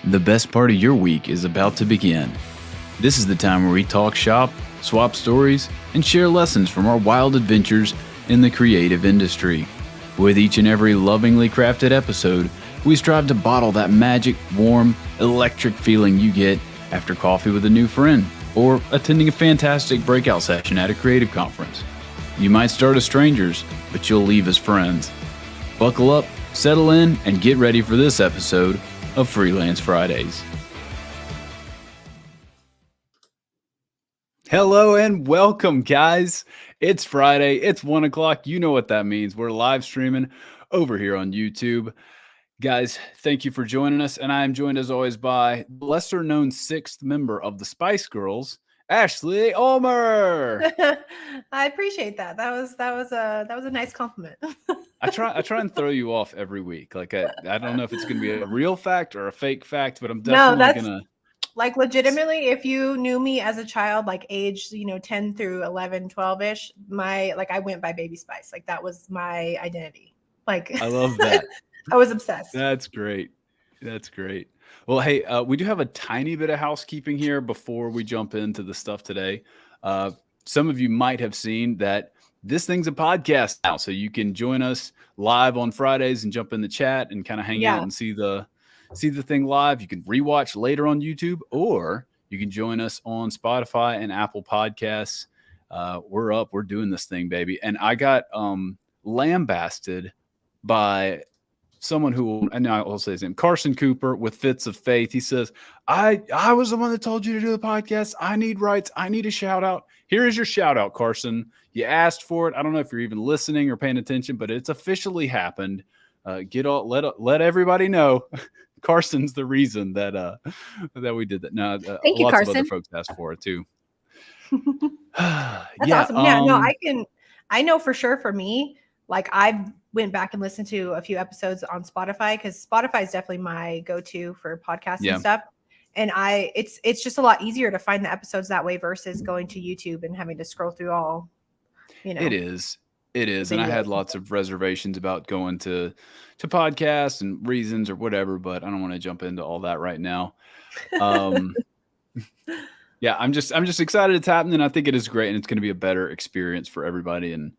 The best part of your week is about to begin. This is the time where we talk shop, swap stories, and share lessons from our wild adventures in the creative industry. With each and every lovingly crafted episode, we strive to bottle that magic, warm, electric feeling you get after coffee with a new friend or attending a fantastic breakout session at a creative conference. You might start as strangers, but you'll leave as friends. Buckle up, settle in, and get ready for this episode of Freelance Fridays. Hello and welcome, guys. It's Friday. It's 1 o'clock. You know what that means. We're live streaming over here on YouTube. Guys, thank you for joining us. And I am joined as always by the lesser known sixth member of the Spice Girls, Ashley Ulmer. I appreciate that. That was a nice compliment. I try and throw you off every week. Like I don't know if it's going to be a real fact or a fake fact, but I'm definitely going to. Like legitimately, if you knew me as a child, like age, 10 through 11, 12-ish, I went by Baby Spice. Like that was my identity. Like I love that. I was obsessed. That's great. That's great. Well, hey, we do have a tiny bit of housekeeping here before we jump into the stuff today. Some of you might have seen that this thing's a podcast now, so you can join us live on Fridays and jump in the chat and kind of hang out and see the thing live. You can rewatch later on YouTube, or you can join us on Spotify and Apple Podcasts. We're doing this thing, baby. And I got lambasted by someone who, and I'll say his name, Carson Cooper with Fits of Faith. He says, I was the one that told you to do the podcast. I need rights. I need a shout out. Here is your shout out, Carson. You asked for it. I don't know if you're even listening or paying attention, but it's officially happened. Let everybody know. Carson's the reason that we did that. No, Thank you, lots Carson. of other folks asked for it too. That's awesome. Yeah, no, I know for sure for me, like I went back and listened to a few episodes on Spotify because Spotify is definitely my go-to for podcasts and stuff. And it's just a lot easier to find the episodes that way versus going to YouTube and having to scroll through all, It is. And I had lots of reservations about going to podcasts and reasons or whatever, but I don't want to jump into all that right now. Yeah, I'm just excited it's happening. I think it is great, and it's going to be a better experience for everybody. And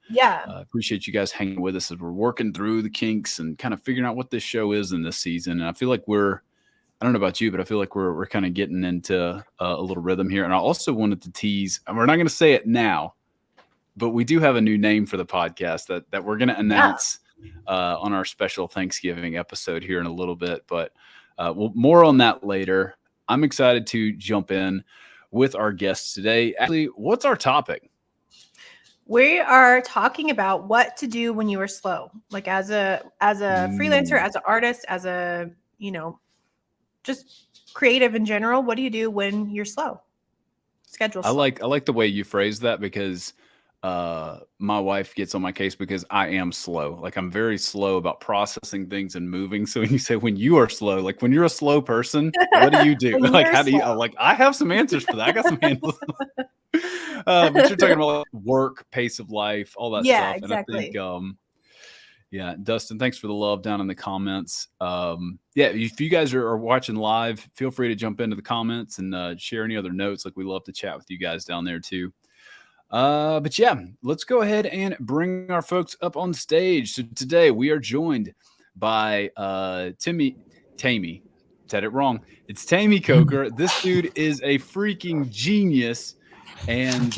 appreciate you guys hanging with us as we're working through the kinks and kind of figuring out what this show is in this season. And I feel like I don't know about you, but I feel like we're kind of getting into a little rhythm here. And I also wanted to tease, and we're not going to say it now, but we do have a new name for the podcast that we're going to announce on our special Thanksgiving episode here in a little bit. But more on that later. I'm excited to jump in with our guests today. Actually, what's our topic? We are talking about what to do when you are slow, like as a freelancer, as an artist, as a just creative in general. What do you do when you're slow? Schedule. I like the way you phrase that because my wife gets on my case because I am slow. Like I'm very slow about processing things and moving. So when you say when you are slow, like when you're a slow person, what do you do? Like how do you like? I have some answers for that. I got some handles. But you're talking about like work, pace of life, all that stuff. Yeah, exactly. And I think, Dustin, thanks for the love down in the comments. If you guys are watching live, feel free to jump into the comments and share any other notes. Like we love to chat with you guys down there too. But yeah, let's go ahead and bring our folks up on stage. So today we are joined by Temi. Said it wrong. It's Temi Coker. This dude is a freaking genius. And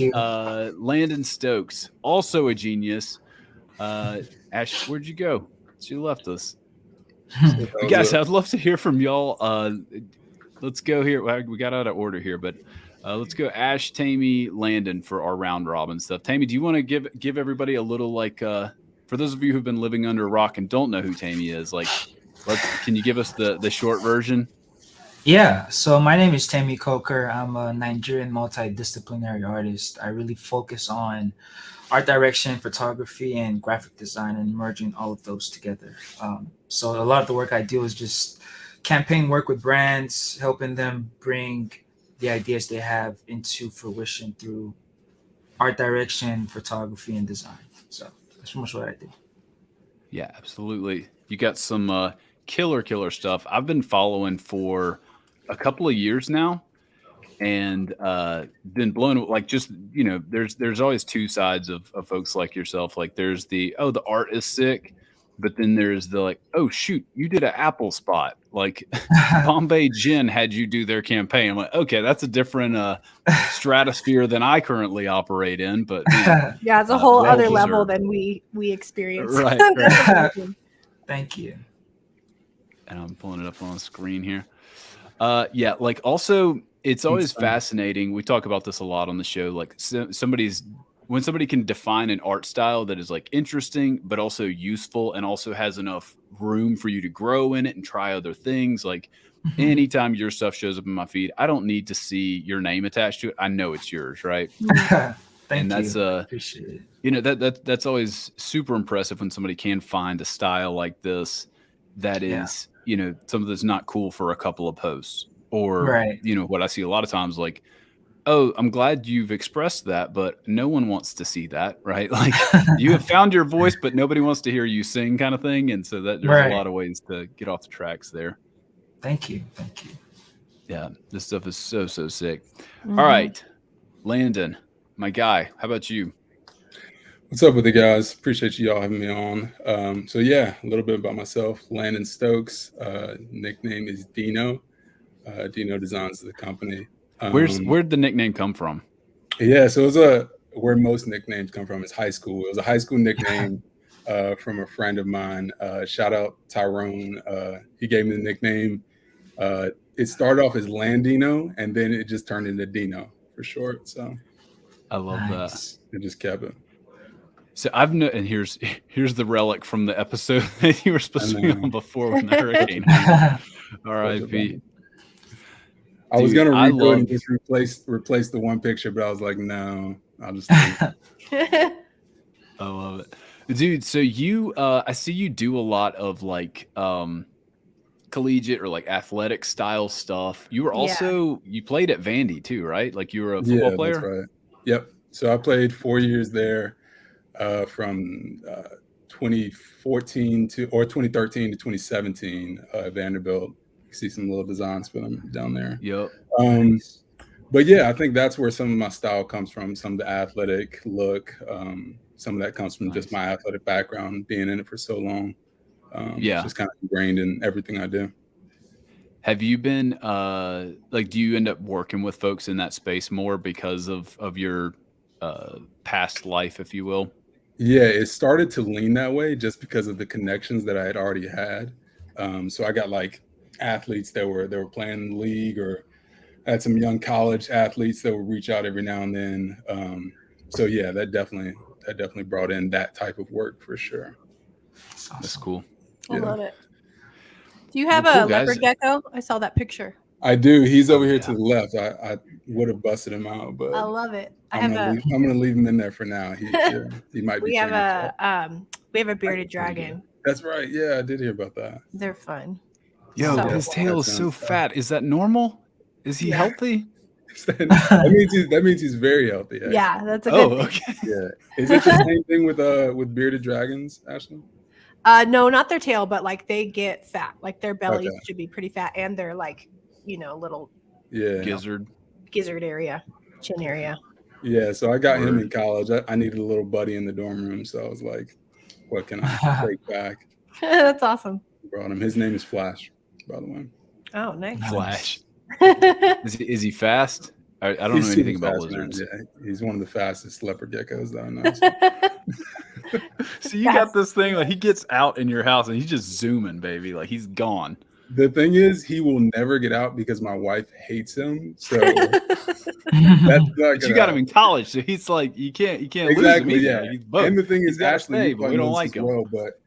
Landon Stokes, also a genius. Ash, where'd you go? She left us. Guys, I'd love to hear from y'all. Let's go here. We got out of order here, but let's go Ash, Temi, Landon for our round robin stuff. Temi, do you want to give everybody a little for those of you who've been living under a rock and don't know who Temi is, can you give us the short version? Yeah, so my name is Temi Coker. I'm a Nigerian multidisciplinary artist. I really focus on art direction, photography, and graphic design, and merging all of those together. So a lot of the work I do is just campaign work with brands, helping them bring the ideas they have into fruition through art direction, photography, and design. So that's pretty much what I do. Yeah, absolutely. You got some killer stuff. I've been following for a couple of years now, and been blown, like, just, you know, there's always two sides of folks like yourself. Like, there's the art is sick, but then there's the, like, oh shoot, you did an Apple spot, like Bombay Gin had you do their campaign. I'm like, okay, that's a different stratosphere than I currently operate in, but man, yeah, it's a whole well other level deserved. than we experience. Right. That's amazing. Thank you. And I'm pulling it up on the screen here. Yeah, like, also, it's always fascinating. We talk about this a lot on the show. Like, when somebody can define an art style that is, like, interesting, but also useful, and also has enough room for you to grow in it and try other things. Like, anytime your stuff shows up in my feed, I don't need to see your name attached to it. I know it's yours, right? Thank that's you. Appreciate it. You know, that's always super impressive when somebody can find a style like this that is, you know, something that's not cool for a couple of posts. Or, you know, what I see a lot of times, like, oh, I'm glad you've expressed that, but no one wants to see that, right? Like, you have found your voice, but nobody wants to hear you sing, kind of thing. And so that there's a lot of ways to get off the tracks there. Thank you. Yeah, this stuff is so sick. All right, Landon, my guy, how about you? What's up with you guys? Appreciate you all having me on. So yeah, a little bit about myself. Landon Stokes, nickname is Dino. Dino Designs the company. Where'd the nickname come from? Yeah, so it was where most nicknames come from is high school. It was a high school nickname from a friend of mine. Shout out Tyrone. He gave me the nickname. It started off as Landino, and then it just turned into Dino for short. So I love that. It just kept it. So and here's the relic from the episode that you were supposed to be on before when the hurricane. R.I.P. I was gonna redo it and just replace the one picture, but I was like, no, I'll just leave. I love it, dude. So you, I see you do a lot of, like, collegiate or, like, athletic style stuff. You were also you played at Vandy too, right? Like, you were a football player. That's right. Yep. So I played 4 years there, from 2013 to 2017 at Vanderbilt. You see some little designs for them down there. Yep. But yeah, I think that's where some of my style comes from. Some of the athletic look. Some of that comes from just my athletic background, being in it for so long. It's just kind of ingrained in everything I do. Have you been like, do you end up working with folks in that space more because of your past life, if you will? Yeah, it started to lean that way just because of the connections that I had already had. So I got, like, athletes that were playing in the league, or had some young college athletes that would reach out every now and then. So yeah, that definitely brought in that type of work for sure. That's cool. I love it. Do you have a leopard gecko? I saw that picture. I do. He's over here to the left. I would have busted him out, but I love it. I'm gonna leave him in there for now. He might be. We have a bearded dragon. That's right. Yeah, I did hear about that. They're fun. Yo, his tail is so fat. Is that normal? Is he healthy? that means he's very healthy. Actually. Yeah, that's a good thing. Okay. Yeah. Is it the same thing with bearded dragons, Ashley? No, not their tail, but, like, they get fat. Like, their bellies should be pretty fat, and they're, like, you know, little gizzard area, chin area. Yeah, so I got him in college. I needed a little buddy in the dorm room, so I was like, what can I take back? That's awesome. Brought him. His name is Flash, by the way. Oh, nice. Flash. Is he fast? I don't know anything about lizards. Yeah, he's one of the fastest leopard geckos that I know. So you got this thing, like, he gets out in your house and he's just zooming, baby. Like, he's gone. The thing is, he will never get out because my wife hates him. So that's not but you got him in college, so he's like, you can't lose him either. Yeah. He's both. And the thing is, Ashley, but we don't like him. Well, but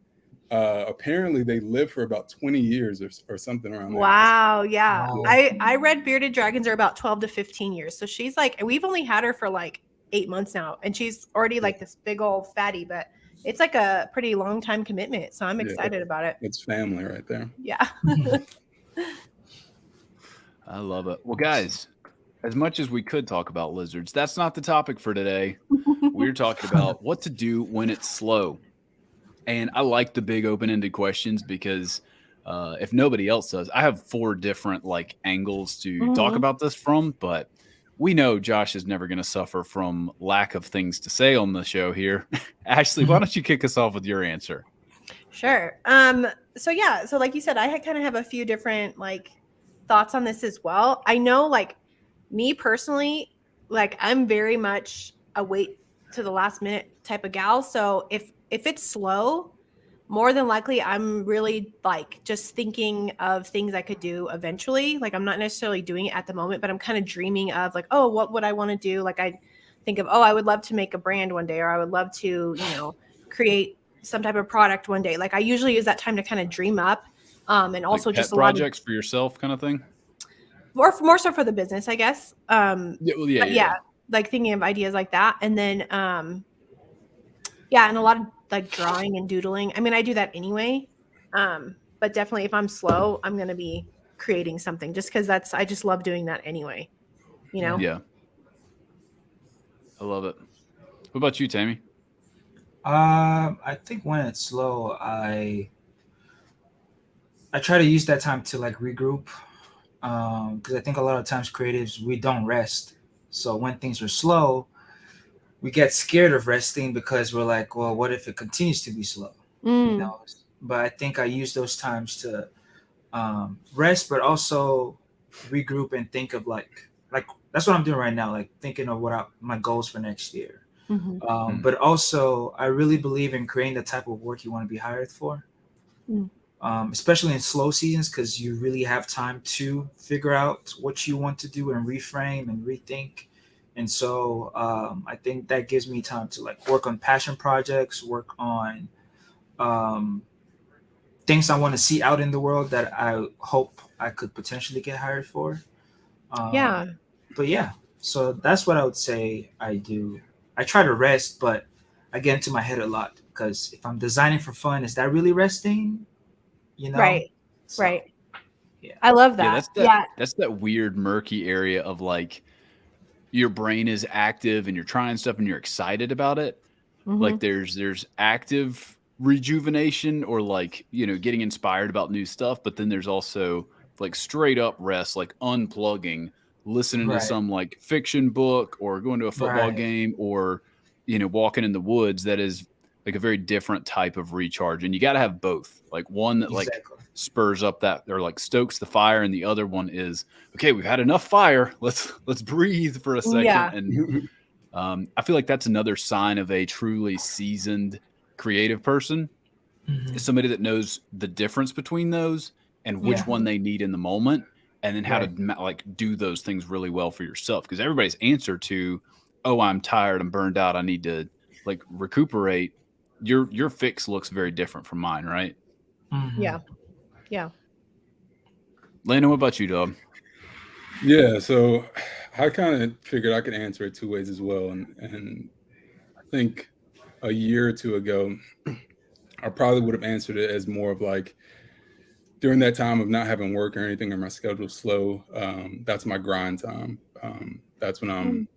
apparently they live for about 20 years or something around there. Wow, yeah. Wow. I read bearded dragons are about 12 to 15 years. So she's like, we've only had her for like 8 months now, and she's already like this big old fatty, but it's like a pretty long time commitment. So I'm excited about it. It's family right there. Yeah. I love it. Well, guys, as much as we could talk about lizards, that's not the topic for today. We're talking about what to do when it's slow. And I like the big open-ended questions because if nobody else does. I have 4 different like angles to talk about this from, but we know Josh is never going to suffer from lack of things to say on the show here. Ashley, why don't you kick us off with your answer? Sure. So yeah, so like you said, I kind of have a few different like thoughts on this as well. I know, like, me personally, like, I'm very much a wait to the last minute type of gal. So if it's slow, more than likely I'm really like just thinking of things I could do eventually. Like, I'm not necessarily doing it at the moment, but I'm kind of dreaming of like, oh, what would I want to do? Like, I think of, oh, I would love to make a brand one day, or I would love to, create some type of product one day. Like, I usually use that time to kind of dream up, and also like just pet projects for yourself kind of thing, or more so for the business, I guess. Yeah. Like thinking of ideas like that. And then and a lot of like drawing and doodling. I mean, I do that anyway, but definitely if I'm slow, I'm gonna be creating something, just because I just love doing that anyway, Yeah, I love it. What about you, Temi? I think when it's slow, I try to use that time to like regroup, because I think a lot of times creatives, we don't rest. So when things are slow, we get scared of resting because we're like, well, what if it continues to be slow? But I think I use those times to rest, but also regroup and think of like that's what I'm doing right now, like thinking of my goals for next year. But also, I really believe in creating the type of work you want to be hired for, especially in slow seasons, because you really have time to figure out what you want to do and reframe and rethink. And so I think that gives me time to like work on passion projects, work on things I want to see out in the world that I hope I could potentially get hired for. But yeah, so that's what I would say I do. I try to rest, but I get into my head a lot, because if I'm designing for fun, is that really resting? Right. So, Right. Yeah. I love that. That's that weird murky area of like your brain is active and you're trying stuff and you're excited about it. Like there's active rejuvenation, or like, getting inspired about new stuff, but then there's also like straight up rest, like unplugging, listening to Right. some like fiction book, or going to a football game, or walking in the woods. That is like a very different type of recharge, and you got to have both, like one that like spurs up that, or like stokes the fire, and the other one is, okay, we've had enough fire, let's breathe for a second. And I feel like that's another sign of a truly seasoned creative person, is somebody that knows the difference between those and which one they need in the moment, and then how to like do those things really well for yourself. Because everybody's answer to, oh, I'm tired, I'm burned out, I need to like recuperate, your fix looks very different from mine, right? Yeah. Landon, what about you, dog? Yeah, so I kind of figured I could answer it 2 ways as well. And I think a year or 2 ago, I probably would have answered it as more of like, during that time of not having work or anything, or my schedule's slow, that's my grind time. That's when I'm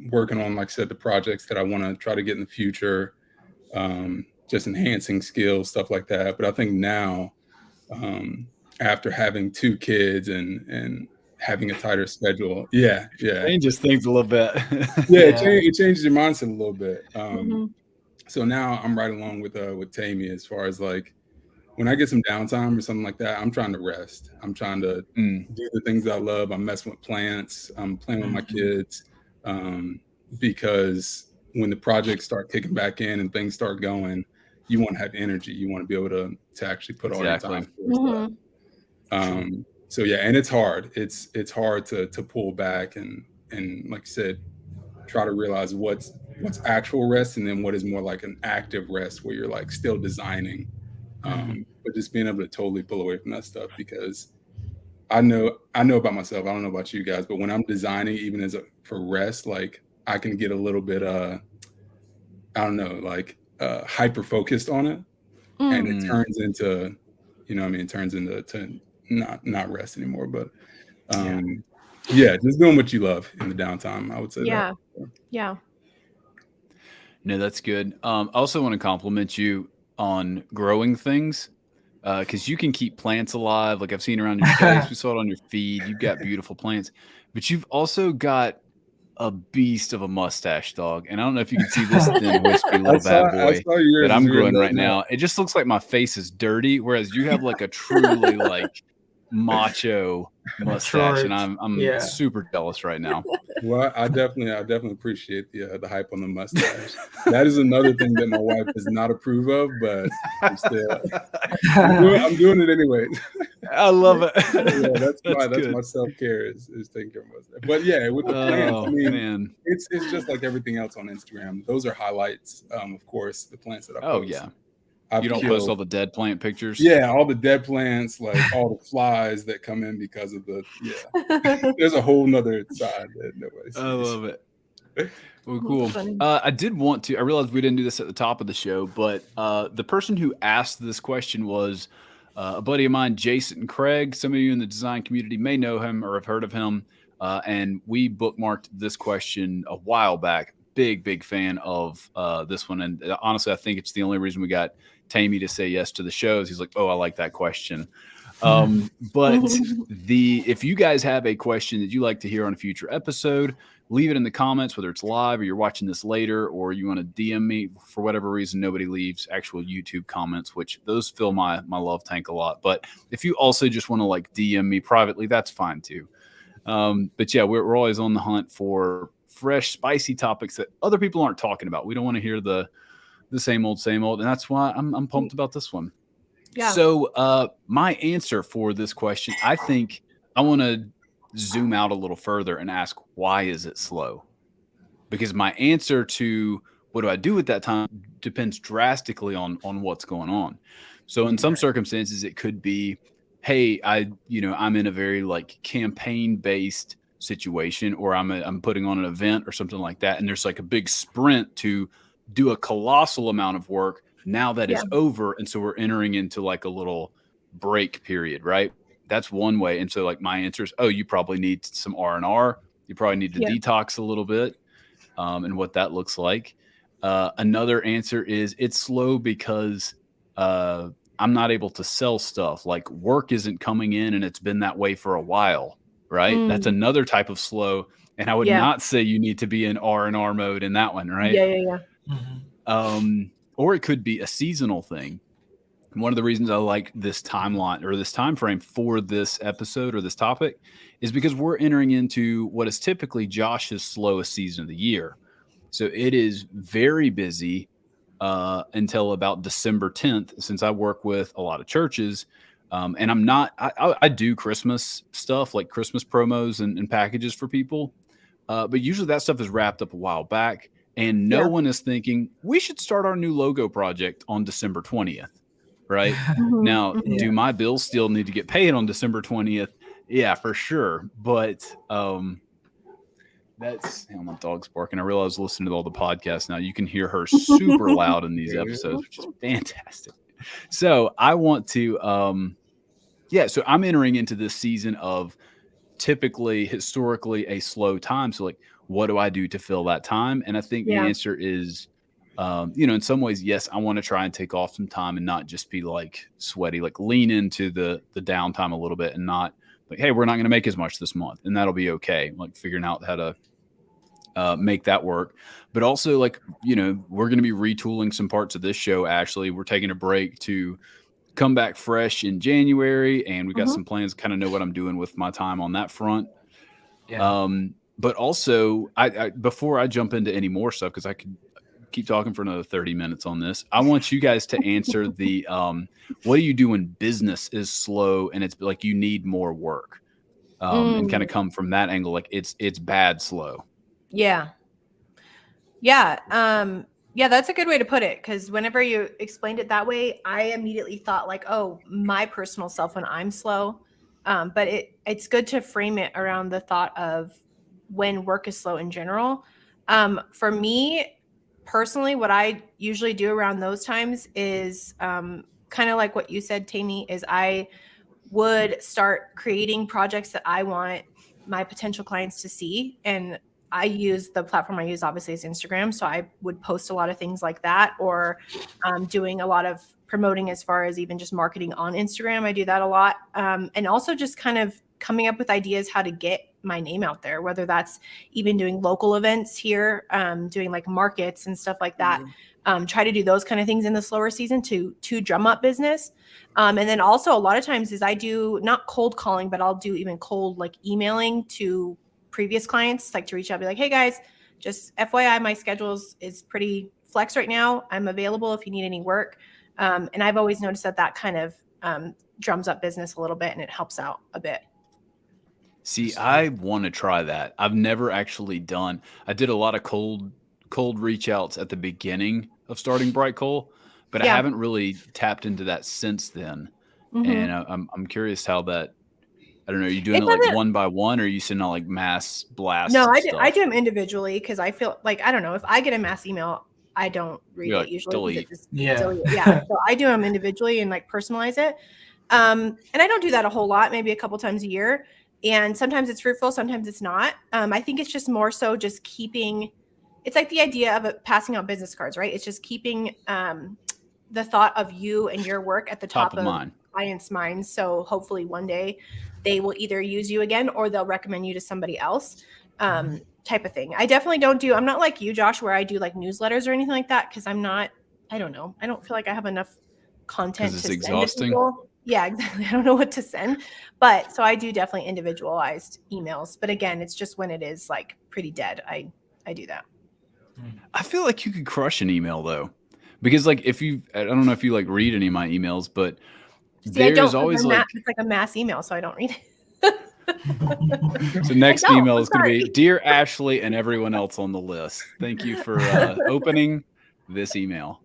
working on, like I said, the projects that I want to try to get in the future, just enhancing skills, stuff like that. But I think now, after having 2 kids and having a tighter schedule, changes things a little bit. It changes your mindset a little bit. So now I'm right along with Temi, as far as like, when I get some downtime or something like that, I'm trying to rest. I'm trying to do the things that I love. I'm messing with plants. I'm playing with my kids, because when the projects start kicking back in and things start going, you want to have energy. You want to be able to actually put all your time into stuff. So yeah, and it's hard. It's hard to pull back and like I said, try to realize what's actual rest, and then what is more like an active rest where you're like still designing. But just being able to totally pull away from that stuff, because I know about myself. I don't know about you guys, but when I'm designing, even for rest, like I can get a little bit, I don't know, like hyper focused on it, and it turns into, it turns into to not rest anymore. But just doing what you love in the downtime, I would say. Yeah. No, that's good. I also want to compliment you on growing things. because you can keep plants alive. Like I've seen around your face. We saw it on your feed. You've got beautiful plants, but you've also got a beast of a mustache, dog. And I don't know if you can see this thin, wispy little bad I boy saw yours that I'm as we were growing right loading up. now. It just looks like my face is dirty, whereas you have like a truly like macho mustache, and I'm super jealous right now. Well, I definitely appreciate the hype on the mustache. That is another thing that my wife does not approve of, but I'm doing it anyway. I love it. Yeah, that's good. my self-care is taking care of myself. But yeah, with the plants, I mean, man. it's just like everything else on Instagram. Those are highlights, of course, the plants that I post. Yeah. I've You don't killed, post all the dead plant pictures? Yeah, all the dead plants, like all the flies that come in because of there's a whole nother side that nobody sees. I love it. Well, cool. I realized we didn't do this at the top of the show, but the person who asked this question was a buddy of mine, Jason Craig. Some of you in the design community may know him or have heard of him. And we bookmarked this question a while back. Big fan of this one. And honestly, I think it's the only reason we got Temi to say yes to the shows. He's like, oh, I like that question. But if you guys have a question that you like to hear on a future episode, leave it in the comments, whether it's live or you're watching this later, or you want to DM me. For whatever reason, nobody leaves actual YouTube comments, which those fill my love tank a lot. But if you also just want to like DM me privately, that's fine too. But yeah, we're always on the hunt for fresh, spicy topics that other people aren't talking about. We don't want to hear the same old, and that's why I'm pumped about this one. Yeah. So my answer for this question, I think I want to zoom out a little further and ask, why is it slow? Because my answer to what do I do at that time depends drastically on what's going on. So in some circumstances, it could be, hey, I'm in a very like campaign based situation, or I'm putting on an event or something like that, and there's like a big sprint to do a colossal amount of work now that is over, and so we're entering into like a little break period, right? That's one way. And so like my answer is, you probably need some R&R. You probably need to detox a little bit, and what that looks like. Another answer is it's slow because I'm not able to sell stuff. Like work isn't coming in, and it's been that way for a while, right? That's another type of slow. And I would not say you need to be in R&R mode in that one, right? Yeah. Mm-hmm. Or it could be a seasonal thing. One of the reasons I like this timeline or this time frame for this episode or this topic is because we're entering into what is typically Josh's slowest season of the year. So it is very busy until about December 10th, since I work with a lot of churches. And I do Christmas stuff, like Christmas promos and packages for people. But usually that stuff is wrapped up a while back, and no one is thinking we should start our new logo project on December 20th. Right now, do my bills still need to get paid on December 20th? Yeah, for sure. But that's my dog's barking. I realize listening to all the podcasts now, you can hear her super loud in these episodes, which is fantastic. So I want to, so I'm entering into this season of typically, historically, a slow time. So like, what do I do to fill that time? And I think the answer is, in some ways, yes, I want to try and take off some time and not just be like sweaty, like lean into the downtime a little bit and not like, hey, we're not going to make as much this month, and that'll be okay. Like figuring out how to make that work. But also like, we're going to be retooling some parts of this show. Ashley, we're taking a break to come back fresh in January, and we got some plans, kind of know what I'm doing with my time on that front. Yeah. But also I before I jump into any more stuff, because I could keep talking for another 30 minutes on this, I want you guys to answer the what do you do when business is slow and it's like you need more work, and kind of come from that angle, like it's bad slow. Yeah, that's a good way to put it, because whenever you explained it that way, I immediately thought like, oh, my personal self when I'm slow. But it's good to frame it around the thought of when work is slow in general. For me personally, what I usually do around those times is kind of like what you said, Temi, is I would start creating projects that I want my potential clients to see. And I use the platform I use obviously is Instagram. So I would post a lot of things like that, or doing a lot of promoting as far as even just marketing on Instagram. I do that a lot. And also just kind of coming up with ideas how to get my name out there, whether that's even doing local events here, doing like markets and stuff like that. Try to do those kind of things in the slower season to drum up business. And then also a lot of times is I do not cold calling, but I'll do even cold like emailing to previous clients, like to reach out, be like, hey guys, just FYI, my schedule is pretty flex right now. I'm available if you need any work. And I've always noticed that kind of drums up business a little bit and it helps out a bit. See, I want to try that. I've never actually done. I did a lot of cold reach outs at the beginning of starting Bright Coal, but I haven't really tapped into that since then. And I'm curious how that. I don't know. Are you doing it like one by one, or are you sending out like mass blasts? No, I do them individually because I feel like, I don't know, if I get a mass email, I don't read it usually. Delete. Yeah. So I do them individually and like personalize it. And I don't do that a whole lot, maybe a couple times a year. And sometimes it's fruitful, sometimes it's not. I think it's just more so just keeping, it's like the idea of passing out business cards, right? It's just keeping the thought of you and your work at the top of mind. Clients' minds. So hopefully one day they will either use you again or they'll recommend you to somebody else, type of thing. I definitely I'm not like you, Josh, where I do like newsletters or anything like that. Cause I don't know. I don't feel like I have enough content to send to people. Yeah, exactly. I don't know what to send, but so I do definitely individualized emails. But again, it's just when it is like pretty dead, I do that. I feel like you could crush an email though, because like I don't know if you like read any of my emails, but there's always like it's like a mass email, so I don't read it. So next email is going to be, Dear Ashley and everyone else on the list, thank you for opening this email.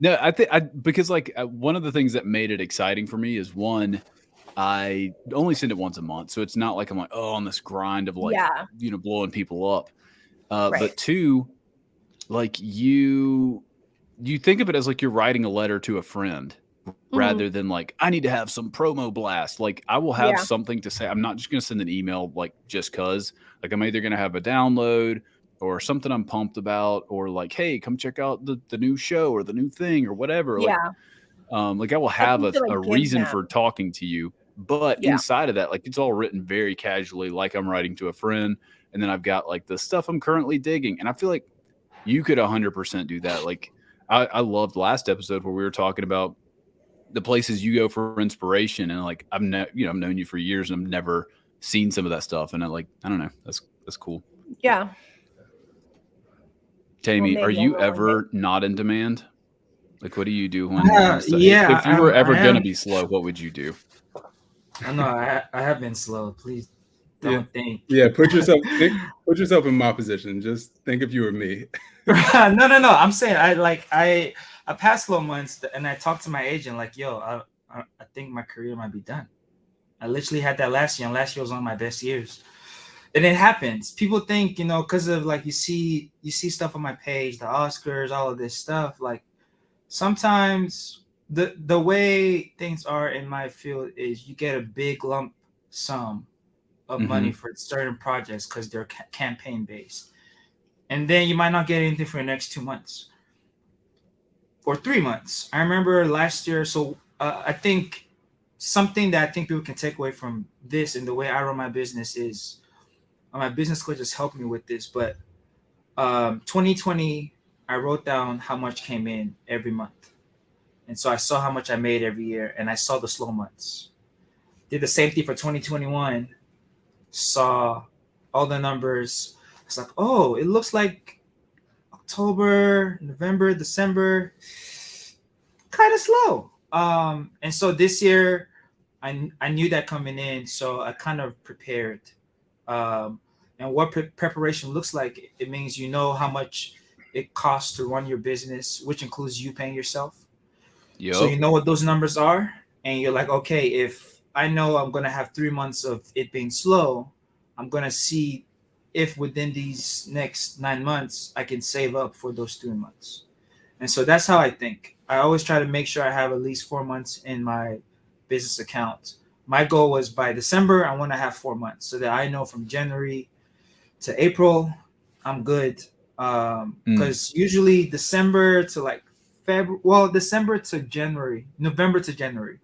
No, I think because like one of the things that made it exciting for me is one, I only send it once a month, so it's not like I'm like on this grind of like blowing people up. But two, like you think of it as like you're writing a letter to a friend rather than like I need to have some promo blast. Like I will have something to say. I'm not just going to send an email like just cause. Like I'm either going to have a download or something I'm pumped about, or like, hey, come check out the new show or the new thing or whatever. Like I will have a reason for talking to you. But inside of that, like it's all written very casually, like I'm writing to a friend. And then I've got like the stuff I'm currently digging. And I feel like you could 100% do that. Like I loved last episode where we were talking about the places you go for inspiration. And like, I've known you for years and I've never seen some of that stuff. And I don't know. That's cool. Yeah. Temi, are you ever not in demand? Like, what do you do when if you were ever going to be slow, what would you do? I know I have been slow. Please don't think. Yeah, put yourself in my position. Just think if you were me. No. I'm saying I passed slow months and I talked to my agent like, yo, I think my career might be done. I literally had that last year, and last year was one of my best years. And it happens. People think, because of like you see stuff on my page, the Oscars, all of this stuff. Like sometimes the way things are in my field is you get a big lump sum of money for certain projects because they're campaign based, and then you might not get anything for the next 2 months or 3 months. I remember last year. So I think something that I think people can take away from this and the way I run my business is. My business coach has helped me with this, but 2020, I wrote down how much came in every month. And so I saw how much I made every year, and I saw the slow months. Did the same thing for 2021, saw all the numbers. It's like, oh, it looks like October, November, December, kind of slow. And so this year, I knew that coming in, so I kind of prepared. And what preparation looks like, it means how much it costs to run your business, which includes you paying yourself. Yep. So you know what those numbers are, and you're like, okay, if I know I'm going to have 3 months of it being slow, I'm going to see if within these next 9 months I can save up for those 3 months. And so that's how I think. I always try to make sure I have at least 4 months in my business account. My goal was by December, I want to have 4 months so that I know from January to April, I'm good. Because usually December to like December to January, November to January,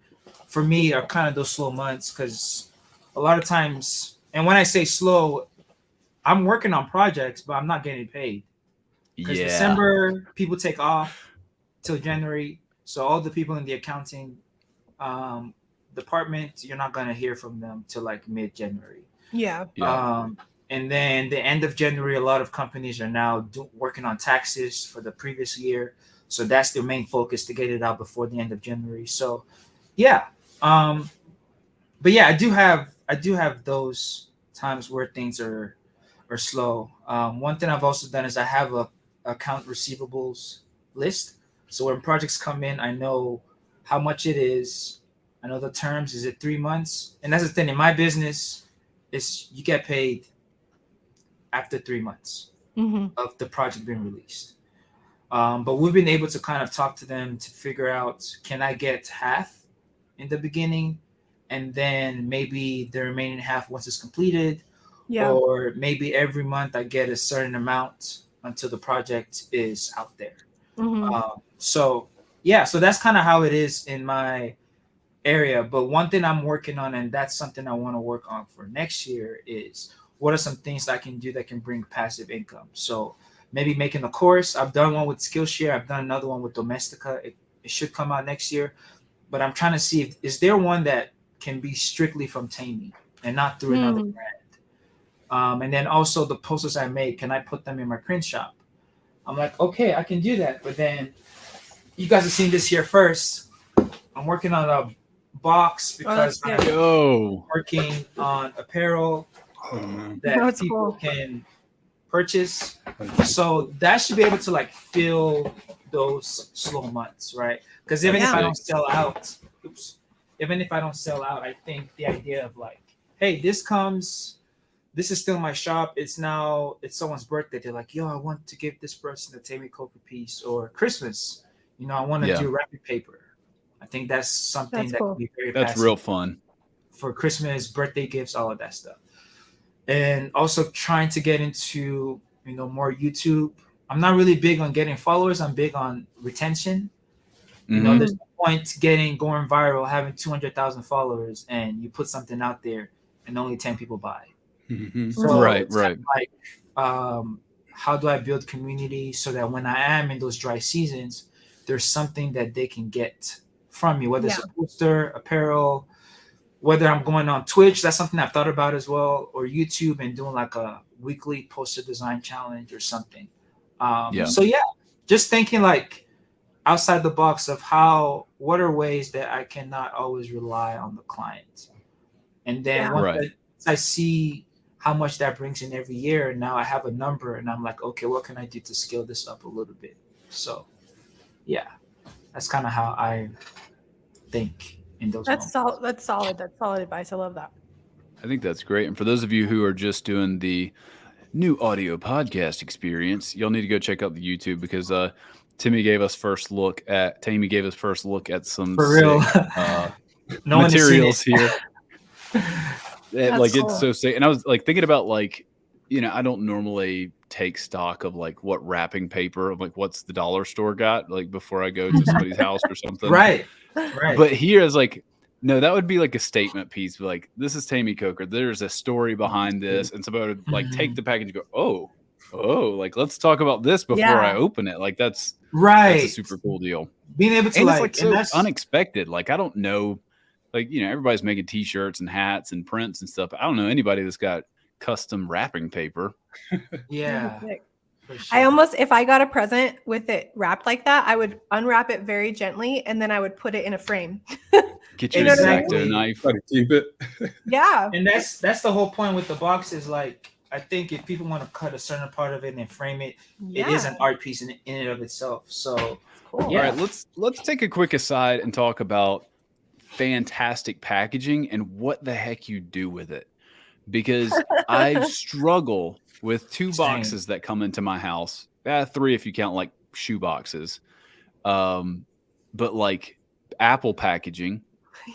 for me are kind of those slow months. Because a lot of times, and when I say slow, I'm working on projects, but I'm not getting paid. Because December people take off till January, so all the people in the accounting department, you're not gonna hear from them till like mid-January. Yeah. And then the end of January, a lot of companies are now working on taxes for the previous year, so that's their main focus, to get it out before the end of January. So, yeah, but yeah, I do have those times where things are slow. One thing I've also done is I have a account receivables list, so when projects come in, I know how much it is. I know the terms. Is it 3 months? And that's the thing in my business, is you get paid after 3 months of the project being released. But we've been able to kind of talk to them to figure out, can I get half in the beginning, and then maybe the remaining half once it's completed, or maybe every month I get a certain amount until the project is out there. So that's kind of how it is in my area. But one thing I'm working on, and that's something I want to work on for next year, is what are some things that I can do that can bring passive income. So maybe making a course. I've done one with Skillshare. I've done another one with Domestika. It should come out next year. But I'm trying to see, is there one that can be strictly from Temi and not through another brand? And then also the posters I make, can I put them in my print shop? I'm like, okay, I can do that. But then you guys have seen this here first. I'm working on a box because I'm working on apparel that people can purchase. So that should be able to like fill those slow months, right? Because even if I don't sell out, I think the idea of like, hey, this is still my shop. It's someone's birthday. They're like, yo, I want to give this person a Temi Coker piece, or Christmas. I want to do wrapping paper. I think that's something that can be very passive. That's real fun for Christmas, birthday gifts, all of that stuff. And also trying to get into, more YouTube. I'm not really big on getting followers. I'm big on retention. There's no point going viral, having 200,000 followers, and you put something out there and only 10 people buy. So right. Like, how do I build community so that when I am in those dry seasons, there's something that they can get from me, whether it's a poster, apparel, whether I'm going on Twitch, that's something I've thought about as well, or YouTube, and doing like a weekly poster design challenge or something. So just thinking like outside the box of what are ways that I cannot always rely on the client. And then once I see how much that brings in every year, now I have a number and I'm like, okay, what can I do to scale this up a little bit? So that's kind of how I think in those moments. That's solid advice. I love that. I think that's great. And for those of you who are just doing the new audio podcast experience, you'll need to go check out the YouTube, because Temi gave us first look at some materials here. It's so sick. And I was like thinking about like, I don't normally take stock of like what wrapping paper, like what's the dollar store got, like before I go to somebody's house or something. Right. But here is like, no, that would be like a statement piece. Like, this is Temi Coker. There's a story behind this. And somebody would like take the package and go, oh, like, let's talk about this before I open it. Like, that's a super cool deal. Being able to and it's like so unexpected. Like, I don't know, like, everybody's making t-shirts and hats and prints and stuff. I don't know anybody that's got custom wrapping paper. Yeah. Sure. I almost, if I got a present with it wrapped like that, I would unwrap it very gently and then I would put it in a frame. Get your X-Acto knife. Try to keep it. Yeah. And that's the whole point with the boxes. Like, I think if people want to cut a certain part of it and frame it, it is an art piece in and of itself. So cool. All right, let's take a quick aside and talk about fantastic packaging and what the heck you do with it. Because I struggle with 2 boxes that come into my house. 3 if you count like shoe boxes. But like Apple packaging,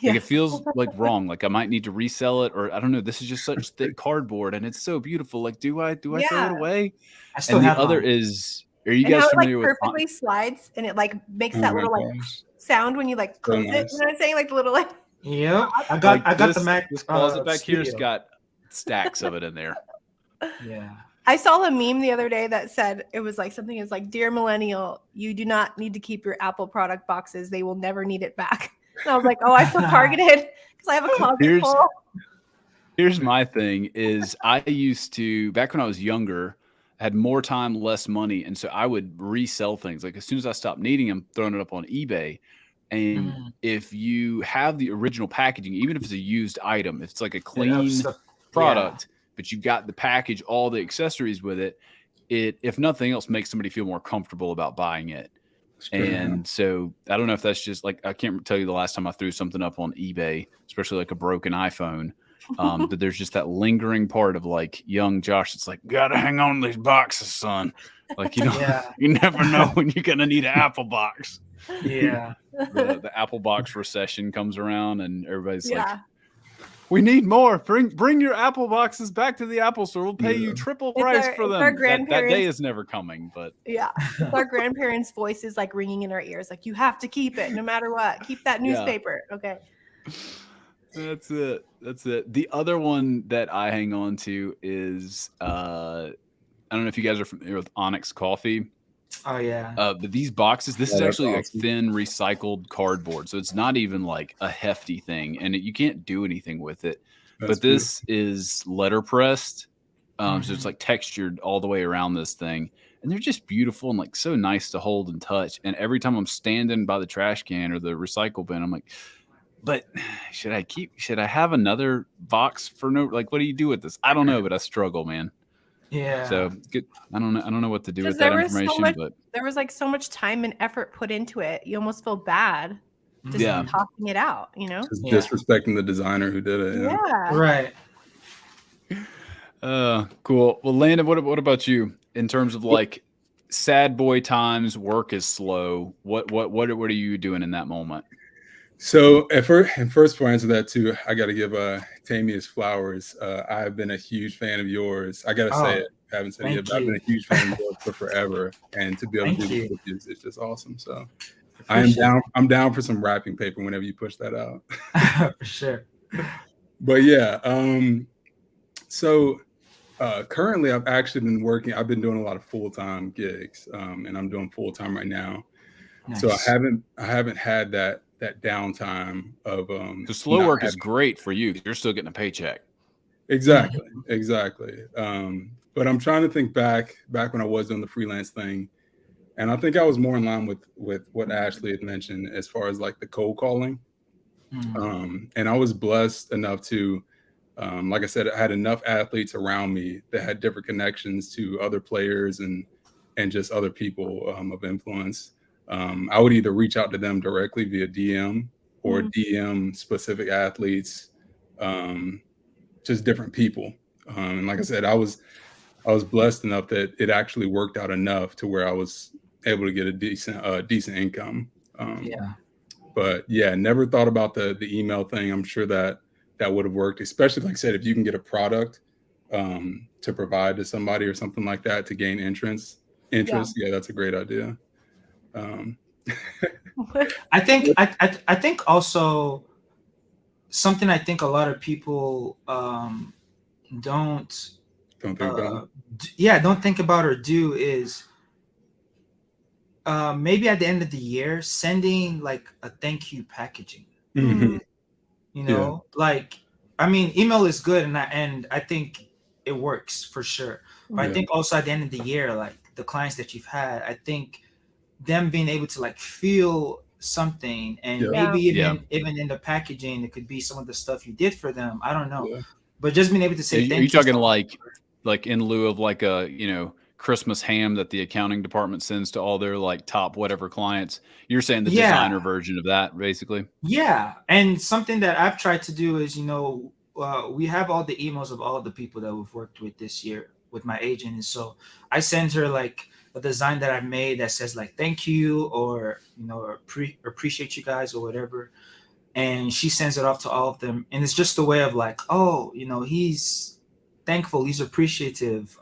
Yeah. Like it feels like wrong. Like I might need to resell it, or I don't know. This is just such thick cardboard, and it's so beautiful. Like, do I throw it Yeah. away? I still And the have other mine. is, are you And guys how it like familiar with? perfectly slides and it like makes Oh that my little like gosh. sound when you like So close it. nice. You know what I'm saying? Like the little like Yep. I Like got the this Mac closet back here's Studio. got stacks of it in there. Yeah. I saw a meme the other day that said it was like something is like, dear millennial, you do not need to keep your Apple product boxes. They will never need it back. And I was like, oh, I feel targeted because I have a closet full. Here's my thing is I used to, back when I was younger, I had more time, less money. And so I would resell things. Like as soon as I stopped needing them, throwing it up on eBay. And if you have the original packaging, even if it's a used item, if it's like a clean product, but you've got the package, all the accessories with it, if nothing else, makes somebody feel more comfortable about buying it. And so I don't know if that's just like, I can't tell you the last time I threw something up on eBay, especially like a broken iPhone. But there's just that lingering part of like young Josh. It's like, gotta hang on to these boxes, son. Like, you know, you never know when you're going to need an Apple box. Yeah. The Apple box recession comes around and everybody's like, we need more. Bring your Apple boxes back to the Apple store. We'll pay you triple price for them. That day is never coming, but yeah, it's our grandparents' voices like ringing in our ears. Like, you have to keep it no matter what. Keep that newspaper. Okay. That's it. The other one that I hang on to is I don't know if you guys are familiar with Onyx Coffee. Oh yeah. But these boxes, this is actually like thin recycled cardboard, so it's not even like a hefty thing, and you can't do anything with it. But this is letter pressed, so it's like textured all the way around this thing, and they're just beautiful and like so nice to hold and touch. And every time I'm standing by the trash can or the recycle bin, I'm like, but should I have another box for what do you do with this? I don't know, but I struggle, man. Yeah. So I don't know what to do with that information, but there was like so much time and effort put into it. You almost feel bad just tossing it out, you know? Just disrespecting the designer who did it. Yeah. Right. Cool. Well, Landon, what about you in terms of like sad boy times, work is slow? What are you doing in that moment? So first before I answer that too, I got to give Temi his flowers. I've been a huge fan of yours. I got to say it. I haven't said it yet, but I've been a huge fan of yours for forever. And to be able to do this with you, it's just awesome. So I'm down for some wrapping paper whenever you push that out. For sure. But yeah, so currently I've actually been working. I've been doing a lot of full-time gigs, and I'm doing full-time right now. Nice. So I haven't had that downtime of the slow work is great for you. You're still getting a paycheck. Exactly. But I'm trying to think back when I was doing the freelance thing, and I think I was more in line with what Ashley had mentioned as far as like the cold calling. And I was blessed enough to, like I said, I had enough athletes around me that had different connections to other players and just other people of influence. I would either reach out to them directly via DM or DM specific athletes, just different people. And like I said, I was blessed enough that it actually worked out enough to where I was able to get a decent income. But yeah, never thought about the email thing. I'm sure that would have worked, especially like I said, if you can get a product to provide to somebody or something like that to gain interest. Yeah, that's a great idea. I think also something I think a lot of people don't think about. Don't think about or do is maybe at the end of the year sending like a thank you packaging. You know, like I mean, email is good and I think it works for sure. But I think also at the end of the year, like the clients that you've had, I think them being able to like feel something and maybe even in the packaging, it could be some of the stuff you did for them. I don't know, but just being able to say thank you. Are you talking like in lieu of like a, you know, Christmas ham that the accounting department sends to all their like top whatever clients? You're saying the designer version of that, basically? Yeah. And something that I've tried to do is, you know, we have all the emails of all the people that we've worked with this year with my agent. And so I send her like a design that I've made that says like, thank you, or, you know, or appreciate you guys or whatever. and she sends it off to all of them, and it's just a way of like, oh, he's thankful, he's appreciative.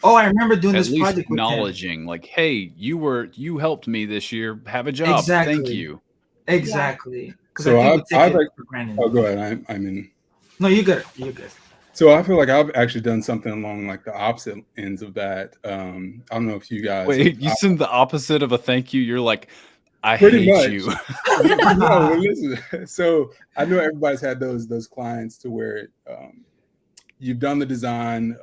Oh, I remember doing At this least project with him. acknowledging, like, hey, you helped me this year. Have a job. Exactly. Thank you. Exactly. Because So I think we take it for oh, granted. go ahead. I mean, No, you're good. You're good. so I feel like I've actually done something along like the opposite ends of that. I don't know if you guys. Wait, you send the opposite of a thank you. You're like, I Pretty hate much. you. No, listen. So I know everybody's had those clients to where you've done the design,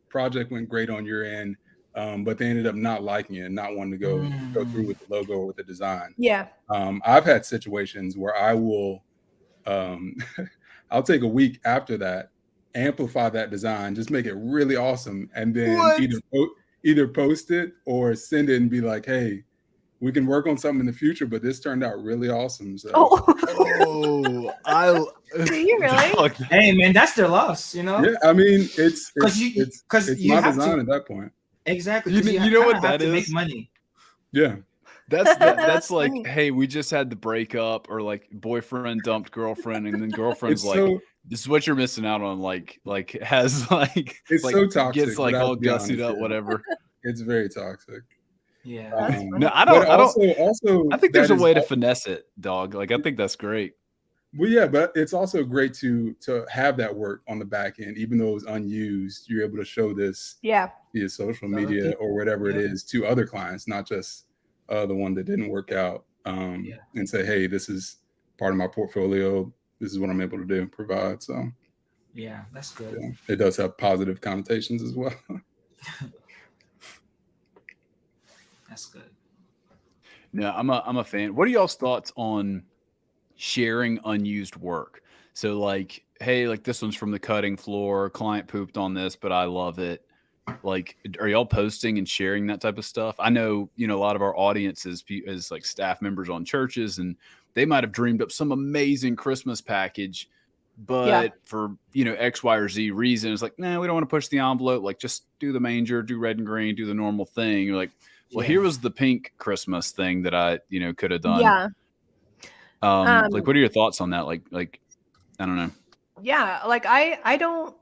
project went great on your end, but they ended up not liking it and not wanting to go through with the logo or with the design. Yeah. I've had situations where I will, I'll take a week after that, amplify that design, just make it really awesome, and then either post it or send it and be like, hey, we can work on something in the future, but this turned out really awesome. So Do you really? Hey man, that's their loss, Yeah, I mean it's my have design to, at that point. exactly. You know what that to is? make money. Yeah. That's like, funny. hey, we just had the breakup, or like boyfriend dumped girlfriend, and then girlfriend's like, this is what you're missing out on. Like has like it's like so toxic. gets like all gussied up, whatever. It's very toxic. Yeah. No, I don't. Also, I think there's a way to finesse it, dog. Like I think that's great. Well, yeah, but it's also great to have that work on the back end, even though it was unused. You're able to show this via social media or whatever it is to other clients, not just the one that didn't work out, and say, hey, this is part of my portfolio. This is what I'm able to do, provide. So yeah, that's good. Yeah, it does have positive connotations as well. That's good. No, I'm a fan. What are y'all's thoughts on sharing unused work? So like, hey, like this one's from the cutting floor. Client pooped on this, but I love it. Like, are y'all posting and sharing that type of stuff? I know, a lot of our audience is like staff members on churches, and they might have dreamed up some amazing Christmas package, but for, X, Y, or Z reason, it's like, nah, we don't want to push the envelope. Like, just do the manger, do red and green, do the normal thing. You're like, well, here was the pink Christmas thing that I, could have done. Yeah. Like, what are your thoughts on that? Like, I don't know. Yeah. Like I don't,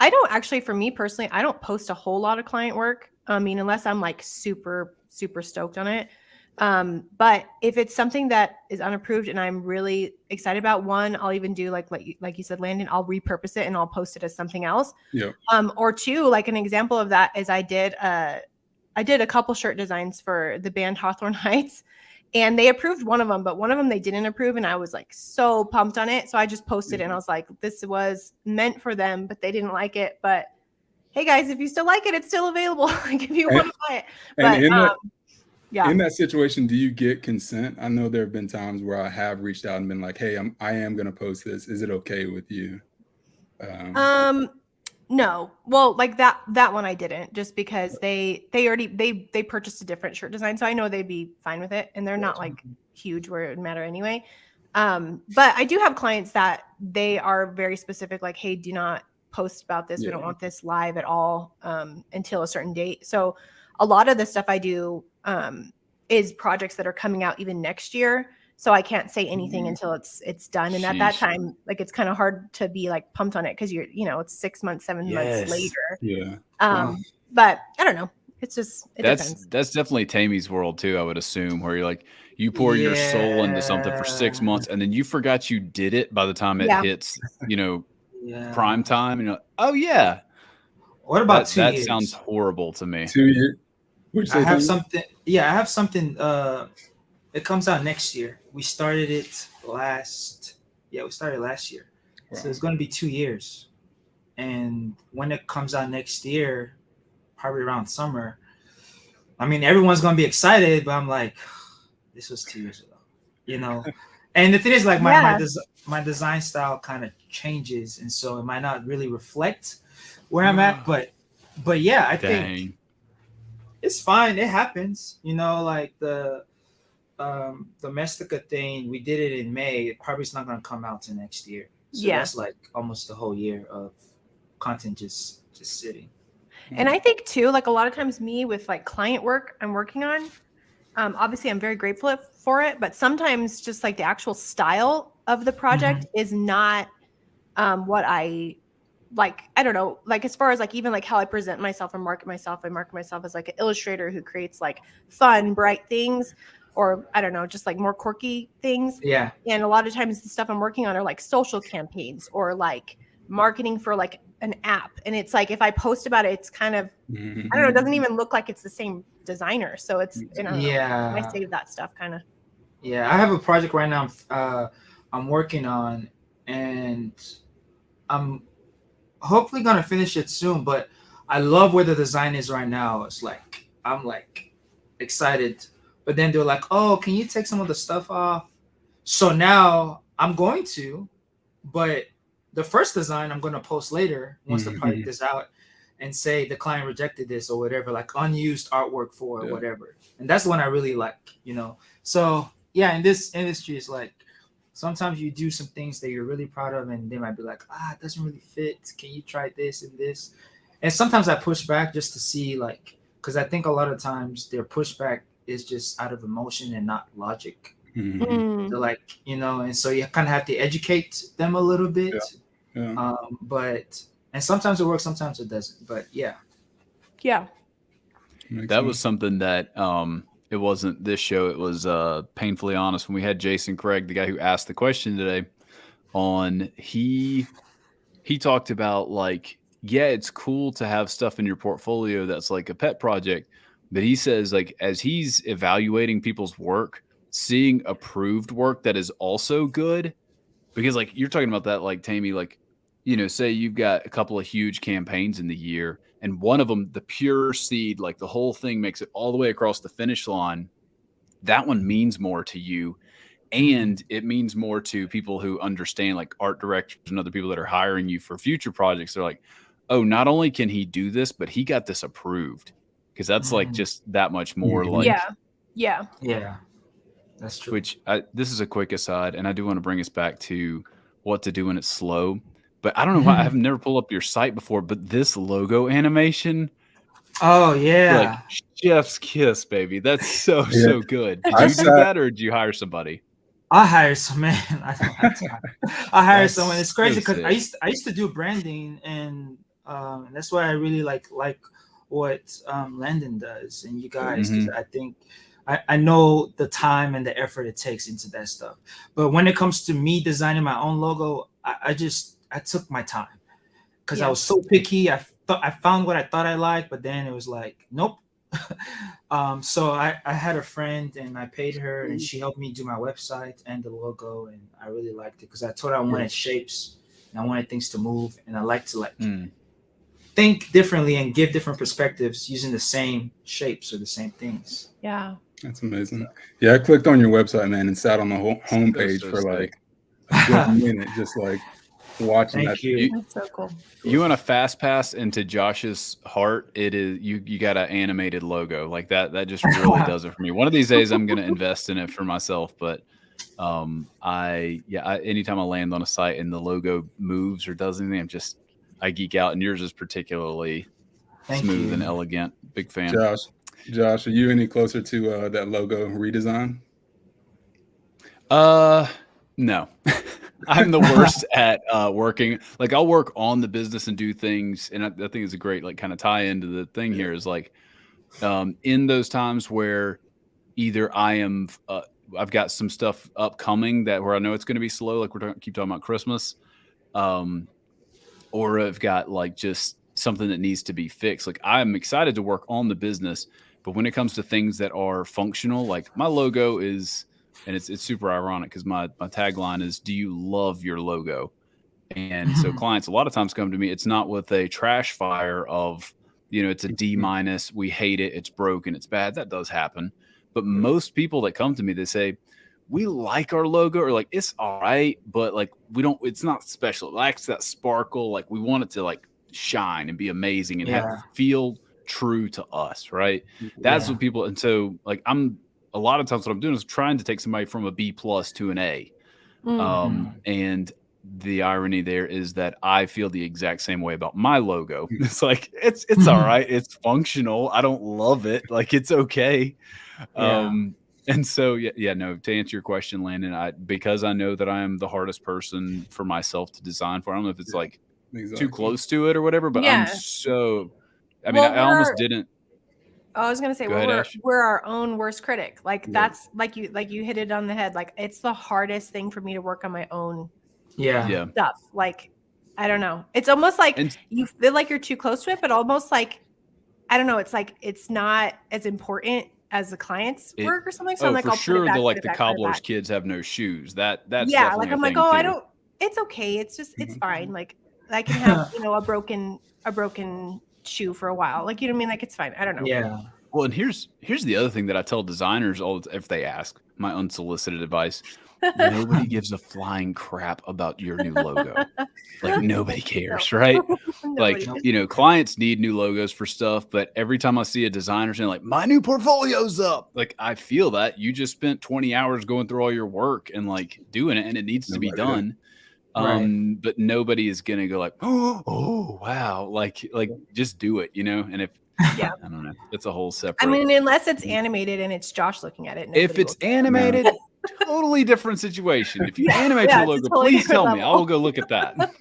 I don't actually, for me personally, I don't post a whole lot of client work. I mean, unless I'm like super, super stoked on it. But if it's something that is unapproved and I'm really excited about, one, I'll even do like you said, Landon, I'll repurpose it and I'll post it as something else. Yeah. Or two, like an example of that is I did a couple shirt designs for the band Hawthorne Heights, and they approved one of them, but one of them they didn't approve. And I was like so pumped on it. So I just posted it and I was like, this was meant for them, but they didn't like it. But hey guys, if you still like it, it's still available. Like if you want to buy it. But in that situation, do you get consent? I know there have been times where I have reached out and been like, hey, I am going to post this. Is it okay with you? No. Well, like that one I didn't, just because they purchased a different shirt design. So I know they'd be fine with it, and they're not like huge where it would matter anyway. But I do have clients that they are very specific, like, hey, do not post about this. We don't want this live at all until a certain date. So a lot of the stuff I do is projects that are coming out even next year. So I can't say anything until it's done. And at that time, like, it's kind of hard to be like pumped on it because it's 6 months, 7 months later. Yeah. But I don't know. It's just, depends. That's definitely Temi's world too, I would assume, where you're like, you pour your soul into something for 6 months and then you forgot you did it by the time it hits, prime time. And you're like, oh yeah. What about 2 years? That sounds horrible to me. 2 years. I have something. Yeah, I have something. It comes out next year. We started it last year. Wow. So it's going to be 2 years. And when it comes out next year, probably around summer, I mean, everyone's going to be excited, but I'm like, this was 2 years ago, And the thing is, like, my design style kind of changes. And so it might not really reflect where I'm at. But yeah, I think it's fine. It happens, like the Domestica thing, we did it in May. It probably is not going to come out till next year. So that's like almost the whole year of content just sitting. And I think too, like a lot of times me with like client work I'm working on, obviously I'm very grateful for it, but sometimes just like the actual style of the project is not what I like. I don't know, like as far as like even like how I present myself and market myself, I market myself as like an illustrator who creates like fun, bright things, or I don't know, just like more quirky things. Yeah. And a lot of times the stuff I'm working on are like social campaigns or like marketing for like an app. And it's like if I post about it, it's kind of I don't know, it doesn't even look like it's the same designer. So it's I don't know. I save that stuff kind of. Yeah, I have a project right now I'm working on, and I'm hopefully gonna finish it soon. But I love where the design is right now. It's like I'm like excited, but then they're like, "Oh, can you take some of the stuff off?" So now I'm going to, but the first design I'm gonna post later once the project is out, and say the client rejected this or whatever, like unused artwork for whatever. And that's the one I really like, you know. So yeah, in this industry, it's like sometimes you do some things that you're really proud of, and they might be like, it doesn't really fit. Can you try this and this? And sometimes I push back just to see, like, because I think a lot of times their pushback is just out of emotion and not logic. So like, you know, and so you kind of have to educate them a little bit. But and sometimes it works, sometimes it doesn't. But yeah. That was something that it wasn't this show. It was Painfully Honest when we had Jason Craig, the guy who asked the question today, on. He talked about like, yeah, it's cool to have stuff in your portfolio that's like a pet project, but he says like as he's evaluating people's work, seeing approved work that is also good, because like you're talking about that, like Temi, like, you know, say you've got a couple of huge campaigns in the year, and one of them, the pure seed, like the whole thing makes it all the way across the finish line. That one means more to you. And it means more to people who understand, like art directors and other people that are hiring you for future projects. They're like, oh, not only can he do this, but he got this approved. Because that's like just that much more like. Yeah. That's true. Which this is a quick aside, and I do want to bring us back to what to do when it's slow. But I don't know why I've never pulled up your site before, but this logo animation. Oh yeah. Like chef's kiss, baby. That's so good. Did you do that or did you hire somebody? I hired some man. I don't have time. I hired someone. It's crazy because I used to do branding, and that's why I really like what Landon does and you guys, because I think I know the time and the effort it takes into that stuff. But when it comes to me designing my own logo, I took my time because I was so picky. I found what I thought I liked, but then it was like, nope. So I had a friend and I paid her and she helped me do my website and the logo, and I really liked it because I told her I wanted shapes and I wanted things to move, and I like to like think differently and give different perspectives using the same shapes or the same things. Yeah. That's amazing. Yeah, I clicked on your website, man, and sat on the whole homepage for like a good minute, just like watching that. That's so cool. You want a fast pass into Josh's heart? It is you got an animated logo like that. That just really does it for me. One of these days, I'm going to invest in it for myself. But anytime I land on a site and the logo moves or does anything, I geek out. And yours is particularly smooth and elegant. Big fan. Josh, are you any closer to that logo redesign? No. I'm the worst at working. Like I'll work on the business and do things, and I think it's a great like kind of tie into the thing here is like in those times where either I've got some stuff upcoming where I know it's going to be slow, like keep talking about Christmas, or I've got like just something that needs to be fixed. Like I'm excited to work on the business, but when it comes to things that are functional, like my logo is. And it's super ironic because my tagline is, do you love your logo? And so clients a lot of times come to me, it's not with a trash fire of, it's a D-, we hate it, it's broken, it's bad. That does happen. But most people that come to me, they say, we like our logo, or like, it's all right, but like, it's not special. It lacks that sparkle. Like we want it to like shine and be amazing and feel true to us. Right. That's what people, and so like, a lot of times what I'm doing is trying to take somebody from a B+ to an A. And the irony there is that I feel the exact same way about my logo. It's like, it's all right. It's functional. I don't love it. Like it's okay. And so, no, to answer your question, Landon, because I know that I am the hardest person for myself to design for. I don't know if it's like too close to it or whatever, but Yeah. I mean, I almost didn't. I was gonna say Go ahead, Ash. we're our own worst critic. Like that's like you hit it on the head. Like it's the hardest thing for me to work on my own stuff. Like I don't know. It's almost like you feel like you're too close to it, but almost like I don't know. It's like it's not as important as the client's work or something. So I'm like, for I'll sure. put it back, The cobbler's kids have no shoes. That's like definitely I'm like, too. I don't. It's okay. It's just it's fine. Like I can have a broken shoe for a while. Like you know what I mean? Like it's fine. I don't know. Yeah. Well, and here's the other thing that I tell designers if they ask, my unsolicited advice. Nobody gives a flying crap about your new logo. Like nobody cares, right? Like, clients need new logos for stuff, but every time I see a designer saying like, my new portfolio's up, like I feel that you just spent 20 hours going through all your work and like doing it and it needs to be done. But nobody is going to go like, oh, wow. Like just do it, and if, I don't know, it's a whole separate. I mean, unless it's animated and it's Josh looking at it. If it's animated, totally different situation. If you animate your logo, please tell me. I will go look at that.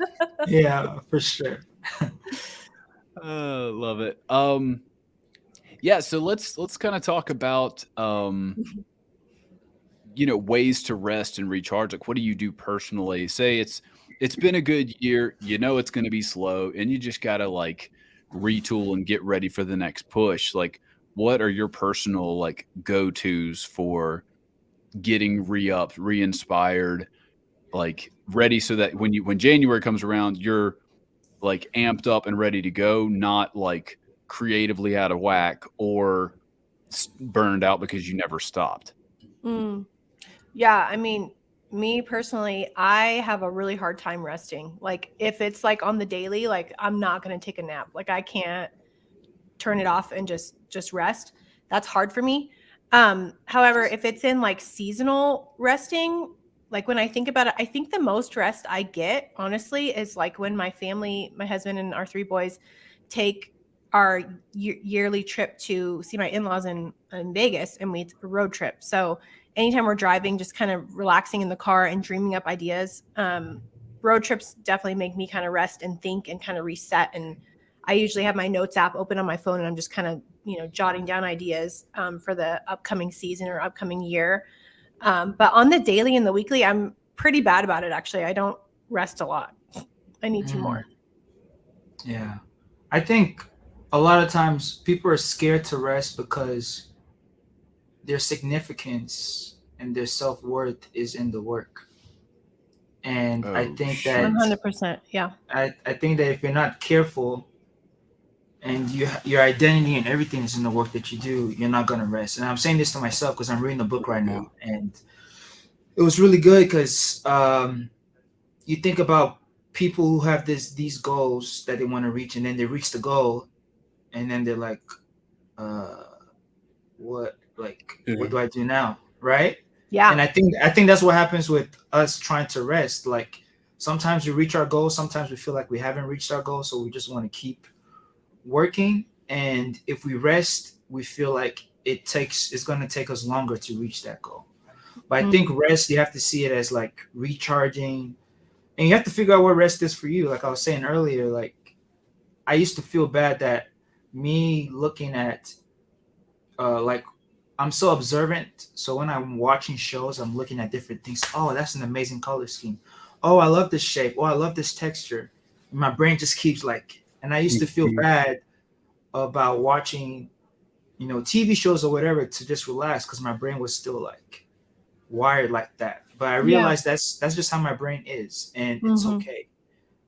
Yeah, for sure. Love it. So let's kind of talk about ways to rest and recharge. Like what do you do personally? Say it's been a good year, it's going to be slow and you just got to like retool and get ready for the next push. Like what are your personal like go-tos for getting re-upped, re-inspired, like ready so that when January comes around, you're like amped up and ready to go, not like creatively out of whack or burned out because you never stopped? Yeah, I mean, me personally, I have a really hard time resting. Like if it's like on the daily, like I'm not going to take a nap. Like I can't turn it off and just rest. That's hard for me. However, if it's in like seasonal resting, like when I think about it, I think the most rest I get, honestly, is like when my family, my husband and our 3 boys take our yearly trip to see my in-laws in Vegas, and it's a road trip. So anytime we're driving, just kind of relaxing in the car and dreaming up ideas. Road trips definitely make me kind of rest and think and kind of reset. And I usually have my notes app open on my phone and I'm just kind of, jotting down ideas for the upcoming season or upcoming year. But on the daily and the weekly, I'm pretty bad about it. Actually, I don't rest a lot. I need to more. Yeah. I think a lot of times people are scared to rest because their significance and their self-worth is in the work. And I think that 100%. Yeah. I think that if you're not careful and your identity and everything is in the work that you do, you're not going to rest. And I'm saying this to myself because I'm reading the book right now. And it was really good because you think about people who have these goals that they want to reach, and then they reach the goal and then they're like, what do I do now? Right? Yeah. And I think that's what happens with us trying to rest. Like sometimes we reach our goals, sometimes we feel like we haven't reached our goal, so we just want to keep working. And if we rest, we feel like it's going to take us longer to reach that goal. But I think rest, you have to see it as like recharging, and you have to figure out what rest is for you. Like I was saying earlier, like I used to feel bad that me looking at like I'm so observant. So when I'm watching shows, I'm looking at different things. Oh, that's an amazing color scheme. Oh, I love this shape. Oh, I love this texture. And my brain just keeps like, and I used to feel bad about watching, TV shows or whatever to just relax because my brain was still like wired like that. But I realized that's just how my brain is, and it's okay.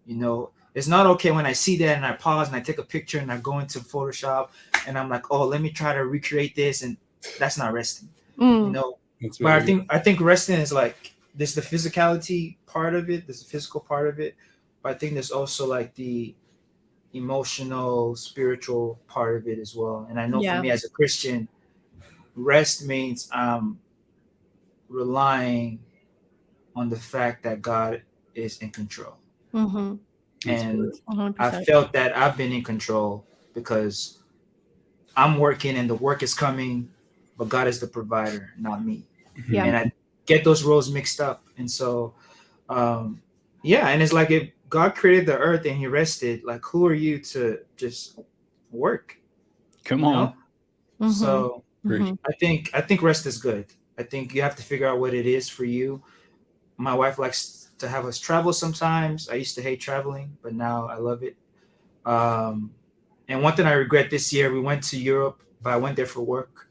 It's not okay when I see that and I pause and I take a picture and I go into Photoshop and I'm like, oh, let me try to recreate this, and that's not resting. But I think resting is like there's the physicality part of it, there's the physical part of it, but I think there's also like the emotional, spiritual part of it as well. And I know for me as a Christian, rest means I'm relying on the fact that God is in control. And 100%. I felt that I've been in control because I'm working and the work is coming but God is the provider, not me. Yeah. And I get those roles mixed up. And so, yeah, and it's like if God created the earth and he rested, like who are you to just work? Come you on. know? Mhm. So Mhm. I think rest is good. I think you have to figure out what it is for you. My wife likes to have us travel sometimes. I used to hate traveling, but now I love it. And one thing I regret this year, we went to Europe, but I went there for work.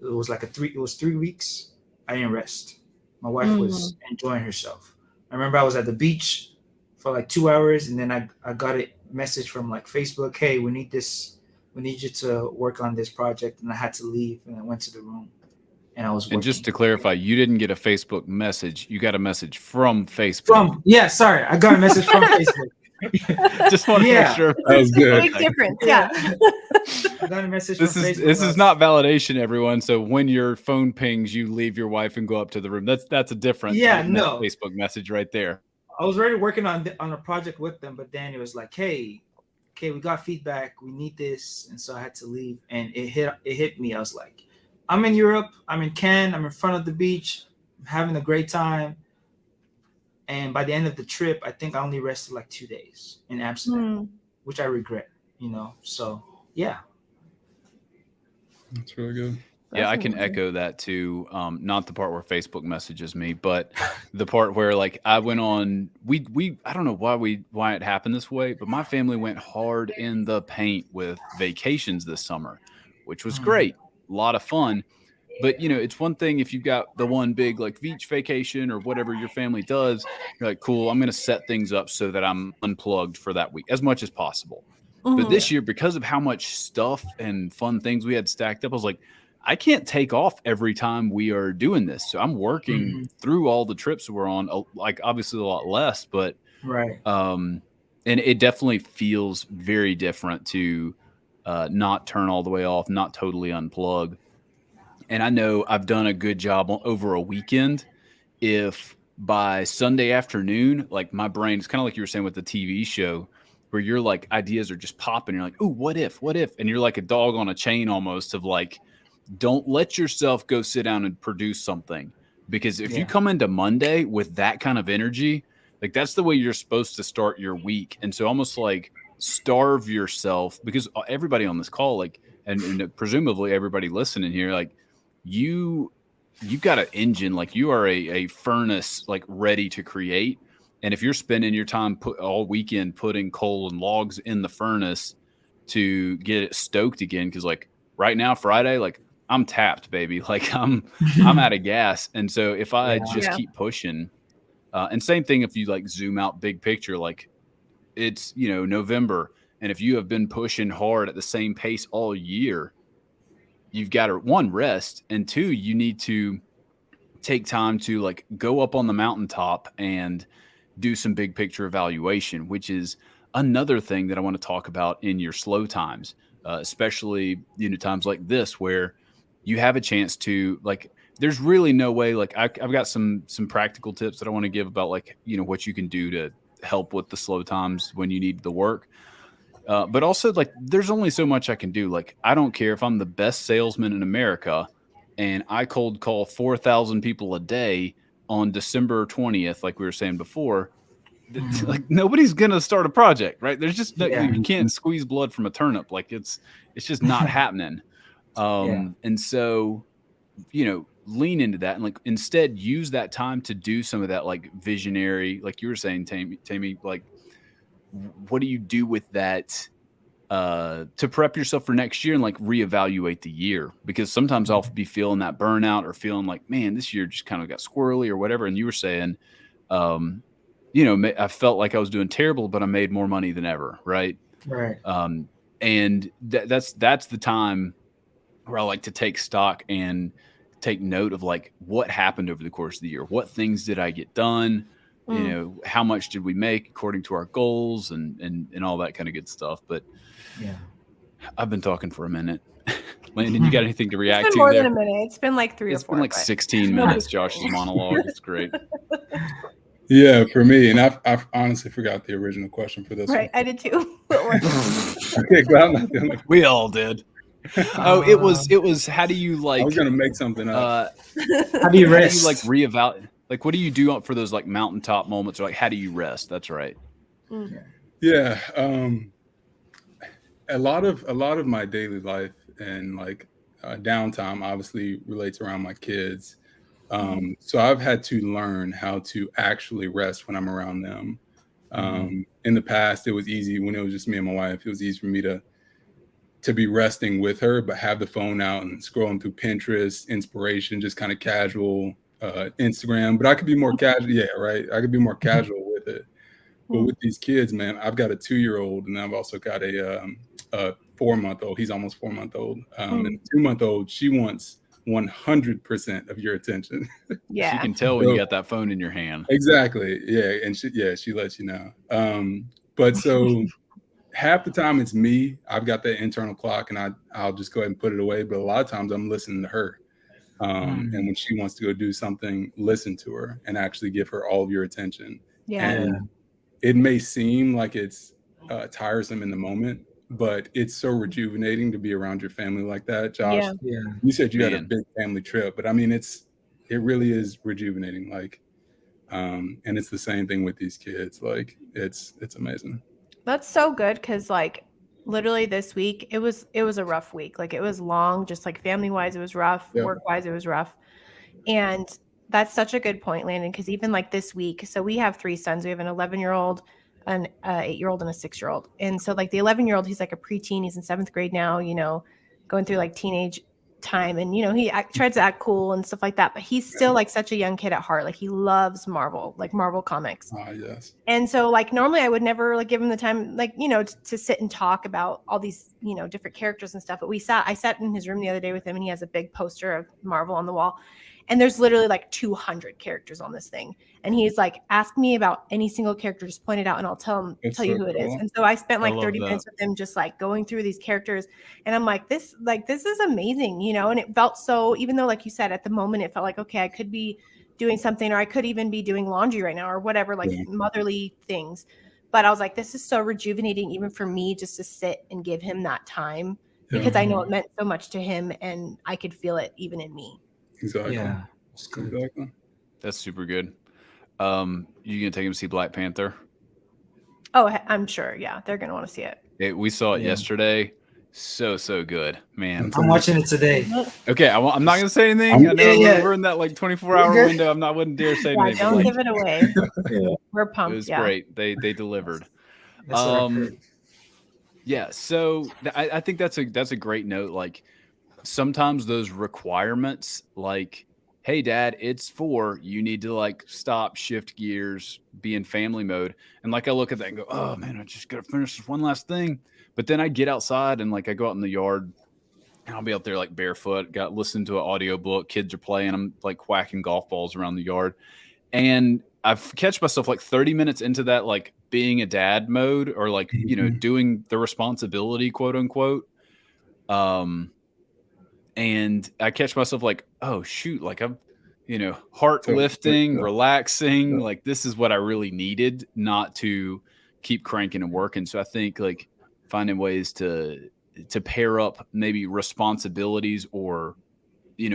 It was like it was 3 weeks. I didn't rest. My wife was enjoying herself. I remember I was at the beach for like 2 hours, and then I got a message from like Facebook, hey, we need you to work on this project, and I had to leave, and I went to the room and I was working. And just to clarify, you didn't get a Facebook message. You got a message from Facebook. Sorry, I got a message from Facebook. Just want to make sure. That was good. Big difference. Yeah. I got a message This from is Facebook. this is not validation, everyone. So when your phone pings, you leave your wife and go up to the room. That's a different Facebook message right there. I was already working on a project with them, but then it was like, hey, okay, we got feedback, we need this, and so I had to leave, and it hit me. I was like, I'm in Europe, I'm in Cannes, I'm in front of the beach, I'm having a great time, and by the end of the trip, I think I only rested like 2 days in Amsterdam, which I regret, So yeah, that's really good. Yeah, I can echo that too. Not the part where Facebook messages me, but the part where like I went on. We I don't know why it happened this way, but my family went hard in the paint with vacations this summer, which was great, a lot of fun. But it's one thing if you've got the one big like beach vacation or whatever your family does. You're like, cool, I'm going to set things up so that I'm unplugged for that week as much as possible. But this year, because of how much stuff and fun things we had stacked up, I was like, I can't take off every time we are doing this. So I'm working through all the trips we're on, like obviously a lot less, but right. And it definitely feels very different to not turn all the way off, not totally unplug. And I know I've done a good job over a weekend. If by Sunday afternoon, like my brain, it's kind of like you were saying with the TV show, where you're like ideas are just popping. You're like, ooh, what if? And you're like a dog on a chain almost of like, don't let yourself go sit down and produce something, because if you come into Monday with that kind of energy, like that's the way you're supposed to start your week. And so almost like starve yourself, because everybody on this call, like, and presumably everybody listening here, like you've got an engine, like you are a furnace, like ready to create. And if you're spending your time all weekend putting coal and logs in the furnace to get it stoked again, because like right now, Friday, like I'm tapped, baby. Like I'm out of gas. And so if I just keep pushing, and same thing, if you like zoom out big picture, like it's, November. And if you have been pushing hard at the same pace all year, you've got to, one, rest, and two, you need to take time to like go up on the mountaintop and do some big picture evaluation, which is another thing that I want to talk about in your slow times, especially, times like this where you have a chance to like, there's really no way, like I've got some practical tips that I want to give about like, what you can do to help with the slow times when you need the work. But also like, there's only so much I can do. Like, I don't care if I'm the best salesman in America and I cold call 4,000 people a day on December 20th, like we were saying before, like nobody's going to start a project, right? There's just, you can't squeeze blood from a turnip. Like it's just not happening. And so, lean into that and like instead use that time to do some of that like visionary, like you were saying, Temi, like what do you do with that to prep yourself for next year and like reevaluate the year? Because sometimes I'll be feeling that burnout or feeling like, man, this year just kind of got squirrely or whatever. And you were saying, I felt like I was doing terrible, but I made more money than ever. Right. Right. And that's the time where I like to take stock and take note of like what happened over the course of the year. What things did I get done? How much did we make according to our goals and all that kind of good stuff. But I've been talking for a minute. Landon, you got anything to react to? It's been more than a minute. It's been like 3 or 4. It's been like 16 minutes, Josh's monologue. It's great. Yeah, for me, and I've honestly forgot the original question for this. Right, one. I did too. Okay, glad I'm not the only. We all did. Oh, it was. How do you I was like? gonna make something up. How do you How do rest? you like reevaluate? Like, what do you do for those like mountaintop moments? Or like, how do you rest? That's right. Yeah, a lot of my daily life and like downtime obviously relates around my kids. So I've had to learn how to actually rest when I'm around them. In the past, it was easy when it was just me and my wife. It was easy for me to be resting with her, but have the phone out and scrolling through Pinterest, inspiration, just kind of casual, Instagram. But I could be more casual. Yeah, right. I could be more casual with it. But with these kids, man, I've got a 2-year-old, and I've also got a 4-month-old. He's almost 4-month-old, and the 2-month-old. She wants 100% of your attention. Yeah. She can tell when you got that phone in your hand. Exactly. Yeah, and she lets you know. But so half the time it's me. I've got that internal clock, and I'll just go ahead and put it away. But a lot of times I'm listening to her. And when she wants to go do something, listen to her and actually give her all of your attention. Yeah. And it may seem like it's tiresome in the moment, but it's so rejuvenating to be around your family like that. Josh, Yeah. you said you had a Man. big family trip, but I mean, it really is rejuvenating. Like, and it's the same thing with these kids. Like, it's amazing. That's so good because like literally this week it was a rough week. Like it was long, just like family wise it was rough, Yeah. work wise it was rough. And that's such a good point, Landon, because even like this week, so we have 3 sons. We have an 11-year-old, an 8-year-old, and a 6-year-old. And so like the 11-year-old, he's like a preteen. He's in 7th grade now, going through like teenage time. And, he tries to act cool and stuff like that. But he's still like such a young kid at heart. Like he loves Marvel comics. Yes. And so like normally I would never like give him the time, like, to sit and talk about all these, different characters and stuff. But I sat in his room the other day with him, and he has a big poster of Marvel on the wall. And there's literally like 200 characters on this thing. And he's like, ask me about any single character, just point it out and I'll tell you who it is. And so I spent like 30 minutes with him, just like going through these characters. And I'm like, this is amazing, and it felt so, even though like you said, at the moment, it felt like, okay, I could be doing something, or I could even be doing laundry right now or whatever, like motherly things. But I was like, this is so rejuvenating even for me just to sit and give him that time because I know it meant so much to him and I could feel it even in me. Exactly. Yeah, it's good. Exactly. That's super good. You gonna take him to see Black Panther? Oh, I'm sure. Yeah, they're gonna want to see it. We saw it yesterday. So good, man. I'm watching it today. Okay, I'm not gonna say anything. I know we're in that like 24-hour window. I wouldn't dare say anything. Don't give it away. We're pumped. It was great. They delivered. That's what I've heard. Yeah, so I think that's a great note. Like sometimes those requirements, like, hey, Dad, it's 4. You need to like stop, shift gears, be in family mode. And like I look at that and go, oh man, I just gotta finish this one last thing. But then I get outside and like I go out in the yard and I'll be out there like barefoot, listen to an audiobook, kids are playing, I'm like whacking golf balls around the yard. And I've catch myself like 30 minutes into that, like being a dad mode or like, doing the responsibility, quote unquote. And I catch myself like, oh shoot, like I'm, heart lifting, relaxing. Like this is what I really needed, not to keep cranking and working. So I think like finding ways to pair up maybe responsibilities or,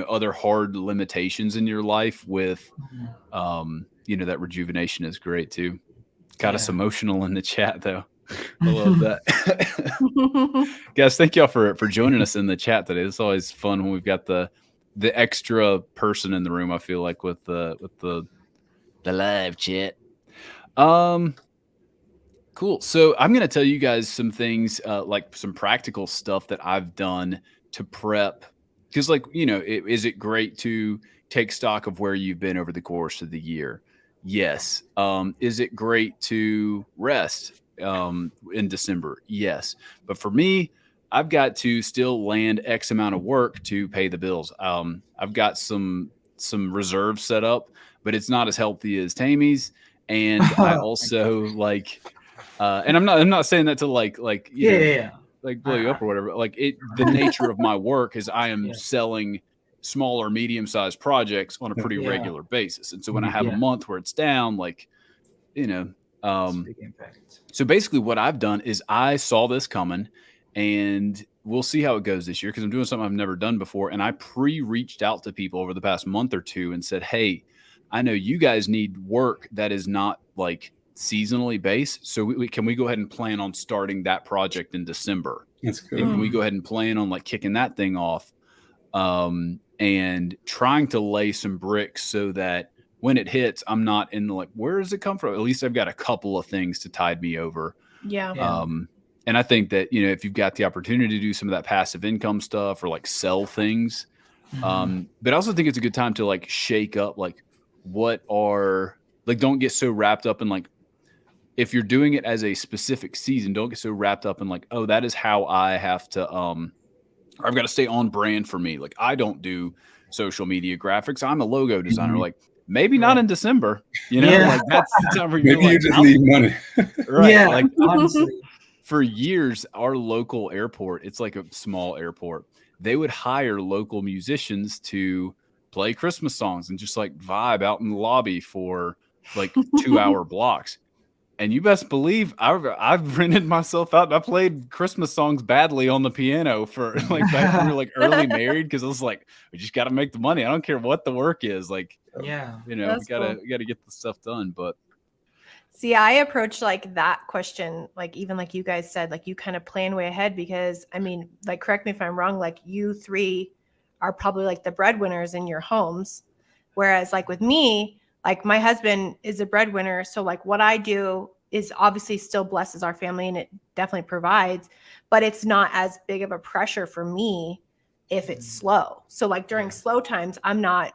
other hard limitations in your life with, that rejuvenation is great too. Got us emotional in the chat though. I love that. Guys, thank y'all for joining us in the chat today. It's always fun when we've got the extra person in the room, I feel like, with the live chat. Cool. So I'm going to tell you guys some things, like some practical stuff that I've done to prep. Because like, is it great to take stock of where you've been over the course of the year? Yes. Is it great to rest in December? Yes. But for me, I've got to still land X amount of work to pay the bills. I've got some reserves set up, but it's not as healthy as Temi's. And I also like, and I'm not saying that to like blow you up or whatever. Like the nature of my work is I am selling smaller, medium-sized projects on a pretty regular basis. And so when I have a month where it's down, like, so basically what I've done is I saw this coming and we'll see how it goes this year because I'm doing something I've never done before. And I reached out to people over the past month or two and said, hey, I know you guys need work that is not like seasonally based. So can we go ahead and plan on starting that project in December? That's good. Can we go ahead and plan on like kicking that thing off and trying to lay some bricks so that when it hits, I'm not in the like, where does it come from? At least I've got a couple of things to tide me over. Yeah. And I think that, you know, if you've got the opportunity to do some of that passive income stuff or like sell things, but I also think it's a good time to like shake up, like don't get so wrapped up in like, if you're doing it as a specific season, don't get so wrapped up in like, oh, that is how I have to, I've got to stay on brand for me. Like I don't do social media graphics. I'm a logo designer. Like maybe not in December, you know, like that's the time where maybe you just need money. Right. Yeah, like honestly. For years, our local airport, it's like a small airport. They would hire local musicians to play Christmas songs and just like vibe out in the lobby for like 2-hour blocks. And you best believe I've rented myself out. I played Christmas songs badly on the piano for like back when we were like early married because I was like, we just got to make the money. I don't care what the work is. Like, you know, we gotta get the stuff done. But see, I approach like that question, like even like you guys said, like you kind of plan way ahead because I mean, like correct me if I'm wrong, like you three are probably like the breadwinners in your homes, whereas like with me. Like my husband is a breadwinner. So like what I do is obviously still blesses our family and it definitely provides, but it's not as big of a pressure for me if it's slow. So like during slow times, I'm not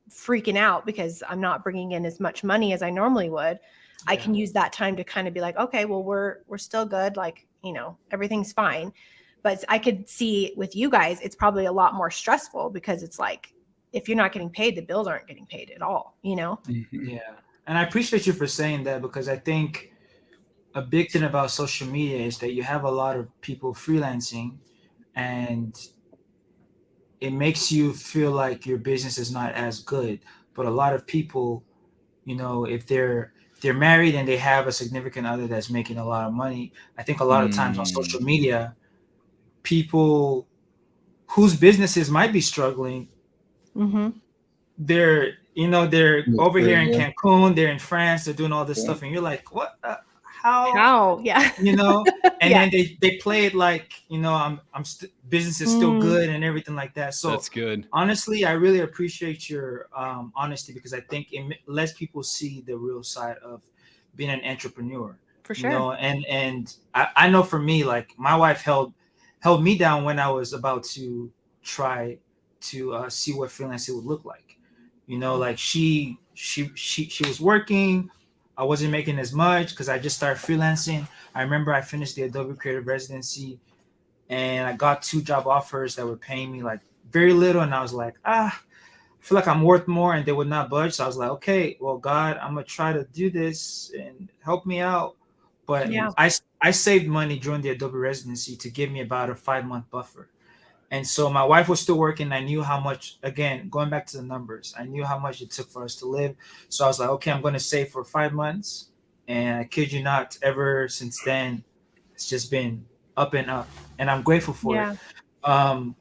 freaking out because I'm not bringing in as much money as I normally would. I can use that time to kind of be like, okay, well, we're still good. Like, you know, everything's fine. But I could see with you guys, it's probably a lot more stressful because it's like, if you're not getting paid, the bills aren't getting paid at all, you know? Yeah. And I appreciate you for saying that because I think a big thing about social media is that you have a lot of people freelancing and it makes you feel like your business is not as good. But a lot of people, you know, if they're married and they have a significant other that's making a lot of money, I think a lot of times on social media, people whose businesses might be struggling, they're over here in Cancun, they're in France, they're doing all this stuff, and you're like, what? How? Yeah. You know, and then they play it like, you know, business is still good and everything like that. So that's good. Honestly, I really appreciate your honesty because I think it lets people see the real side of being an entrepreneur. For sure. You know, and I know for me, like my wife held me down when I was about to try to see what freelancing would look like. You know, like she was working. I wasn't making as much because I just started freelancing. I remember I finished the Adobe Creative Residency and I got 2 job offers that were paying me like very little. And I was like, I feel like I'm worth more, and they would not budge. So I was like, okay, well, God, I'm going to try to do this and help me out. But I saved money during the Adobe Residency to give me about a 5-month buffer. And so my wife was still working. I knew how much, again, going back to the numbers, I knew how much it took for us to live. So I was like, okay, I'm going to save for 5 months. And I kid you not, ever since then, it's just been up and up. And I'm grateful for it. And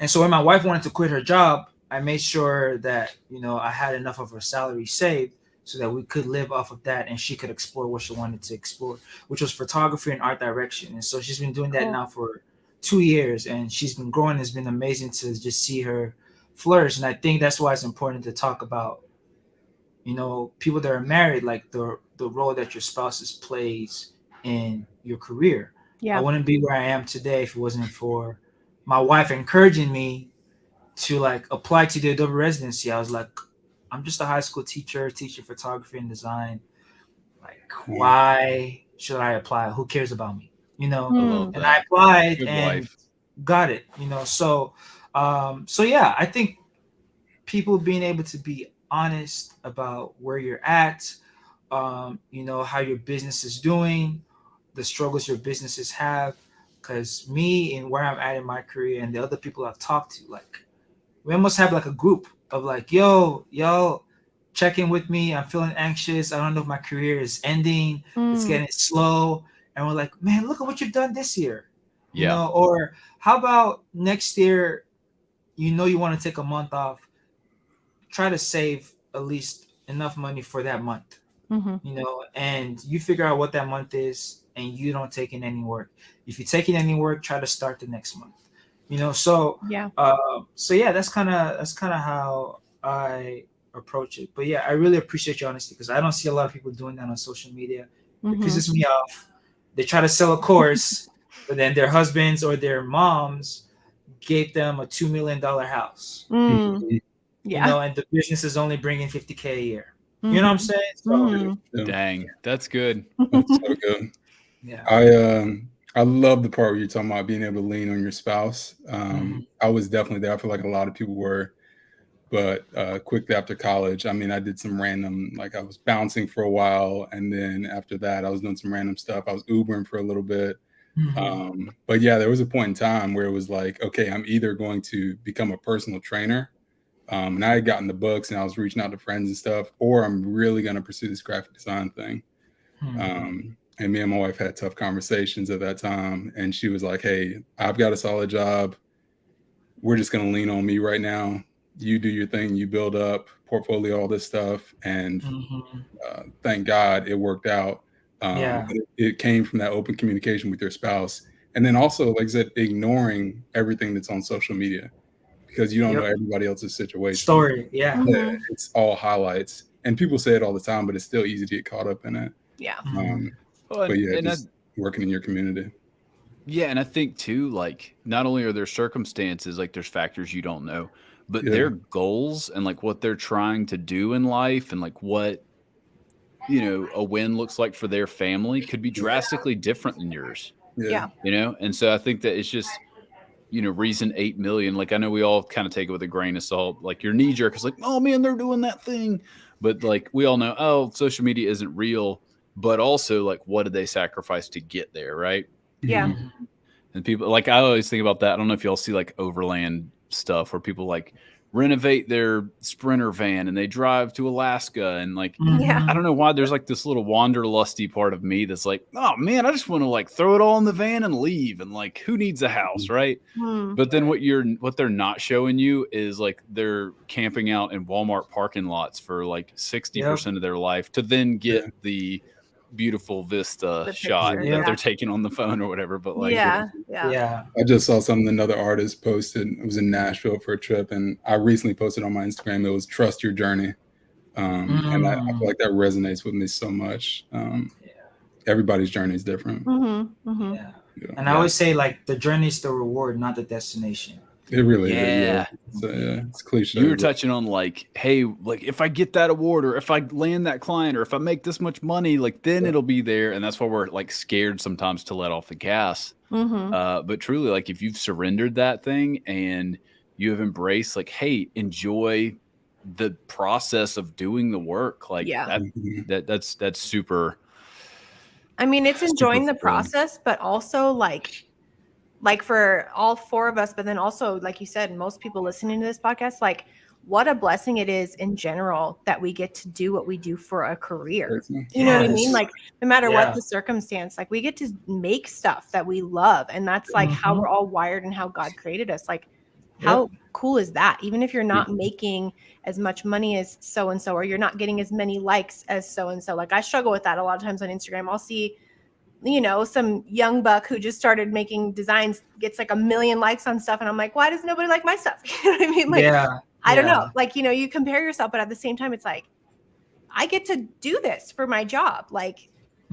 so when my wife wanted to quit her job, I made sure that, you know, I had enough of her salary saved so that we could live off of that and she could explore what she wanted to explore, which was photography and art direction. And so she's been doing that now for 2 years, and she's been growing. It's been amazing to just see her flourish. And I think that's why it's important to talk about, you know, people that are married, like the role that your spouses plays in your career. I wouldn't be where I am today if it wasn't for my wife encouraging me to like apply to the Adobe Residency. I was like, I'm just a high school teacher teaching photography and design. Like, why should I apply? Who cares about me? You know, and I applied and got it, you know. So yeah, I think people being able to be honest about where you're at, you know, how your business is doing, the struggles your businesses have. Because me and where I'm at in my career and the other people I've talked to, like, we almost have like a group of like, yo, check in with me. I'm feeling anxious. I don't know if my career is ending. It's getting slow. And we're like, man, look at what you've done this year. You know, or how about next year, you want to take a month off, try to save at least enough money for that month, and you figure out what that month is, and you don't take in any work. If you take in any work, try to start the next month. So that's kind of how I approach it. But yeah, I really appreciate your honesty, because I don't see a lot of people doing that on social media. It pisses me off. They try to sell a course, but then their husbands or their moms gave them a $2 million house. And the business is only bringing $50K a year. You know what I'm saying? So, Dang, that's good. That's so good. Yeah. I love the part where you're talking about being able to lean on your spouse. I was definitely there. I feel like a lot of people were, but quickly after college, I did some random, like I was bouncing for a while, and then after that, I was doing some random stuff. I was Ubering for a little bit. But yeah, there was a point in time where it was like, okay, I'm either going to become a personal trainer, and I had gotten the books and I was reaching out to friends and stuff, or I'm really going to pursue this graphic design thing. And me and my wife had tough conversations at that time, and she was like, hey, I've got a solid job. We're just going to lean on me right now. You do your thing, you build up portfolio, all this stuff. And thank God it worked out. It came from that open communication with your spouse. And then also, like I said, ignoring everything that's on social media, because you don't know everybody else's situation. Story. It's all highlights. And people say it all the time, but it's still easy to get caught up in it. But yeah, just working in your community. Yeah, and I think too, like, not only are there circumstances, like there's factors you don't know, but their goals and like what they're trying to do in life, and like what a win looks like for their family could be drastically different than yours. And so I think that it's just reason 8 million. Like, I know we all kind of take it with a grain of salt. Like, your knee jerk is like, oh man, they're doing that thing, but like we all know, oh, social media isn't real. But also, like, what did they sacrifice to get there, right? And people, like, I always think about that. I don't know if y'all see like overland stuff where people like renovate their Sprinter van and they drive to Alaska, and like, I don't know why there's like this little wanderlusty part of me that's like, oh man, I just want to like throw it all in the van and leave, and like, who needs a house, right? But then what they're not showing you is like they're camping out in Walmart parking lots for like 60% of their life to then get the beautiful vista shot that they're taking on the phone or whatever. But like, I just saw something another artist posted. It was in Nashville for a trip, and I recently posted on my Instagram. It was trust your journey, and I feel like that resonates with me so much. Everybody's journey is different. And I always say, like, the journey is the reward, not the destination. It really is. It's cliche. You were touching on like, hey, like if I get that award, or if I land that client, or if I make this much money, like then it'll be there. And that's why we're like scared sometimes to let off the gas. But truly, like, if you've surrendered that thing and you have embraced, like, hey, enjoy the process of doing the work. Like that's super. I mean, it's enjoying the process, but also like for all four of us, but then also, like you said, most people listening to this podcast, like, what a blessing it is in general that we get to do what we do for a career. You know what I mean? Like, no matter what the circumstance, like, we get to make stuff that we love. And that's like how we're all wired and how God created us. Like, how cool is that? Even if you're not making as much money as so-and-so, or you're not getting as many likes as so-and-so. Like, I struggle with that a lot of times on Instagram. I'll see, some young buck who just started making designs gets like 1 million likes on stuff. And I'm like, why does nobody like my stuff? You know what I mean? Like, I don't know. Like, you compare yourself, but at the same time, it's like, I get to do this for my job. Like,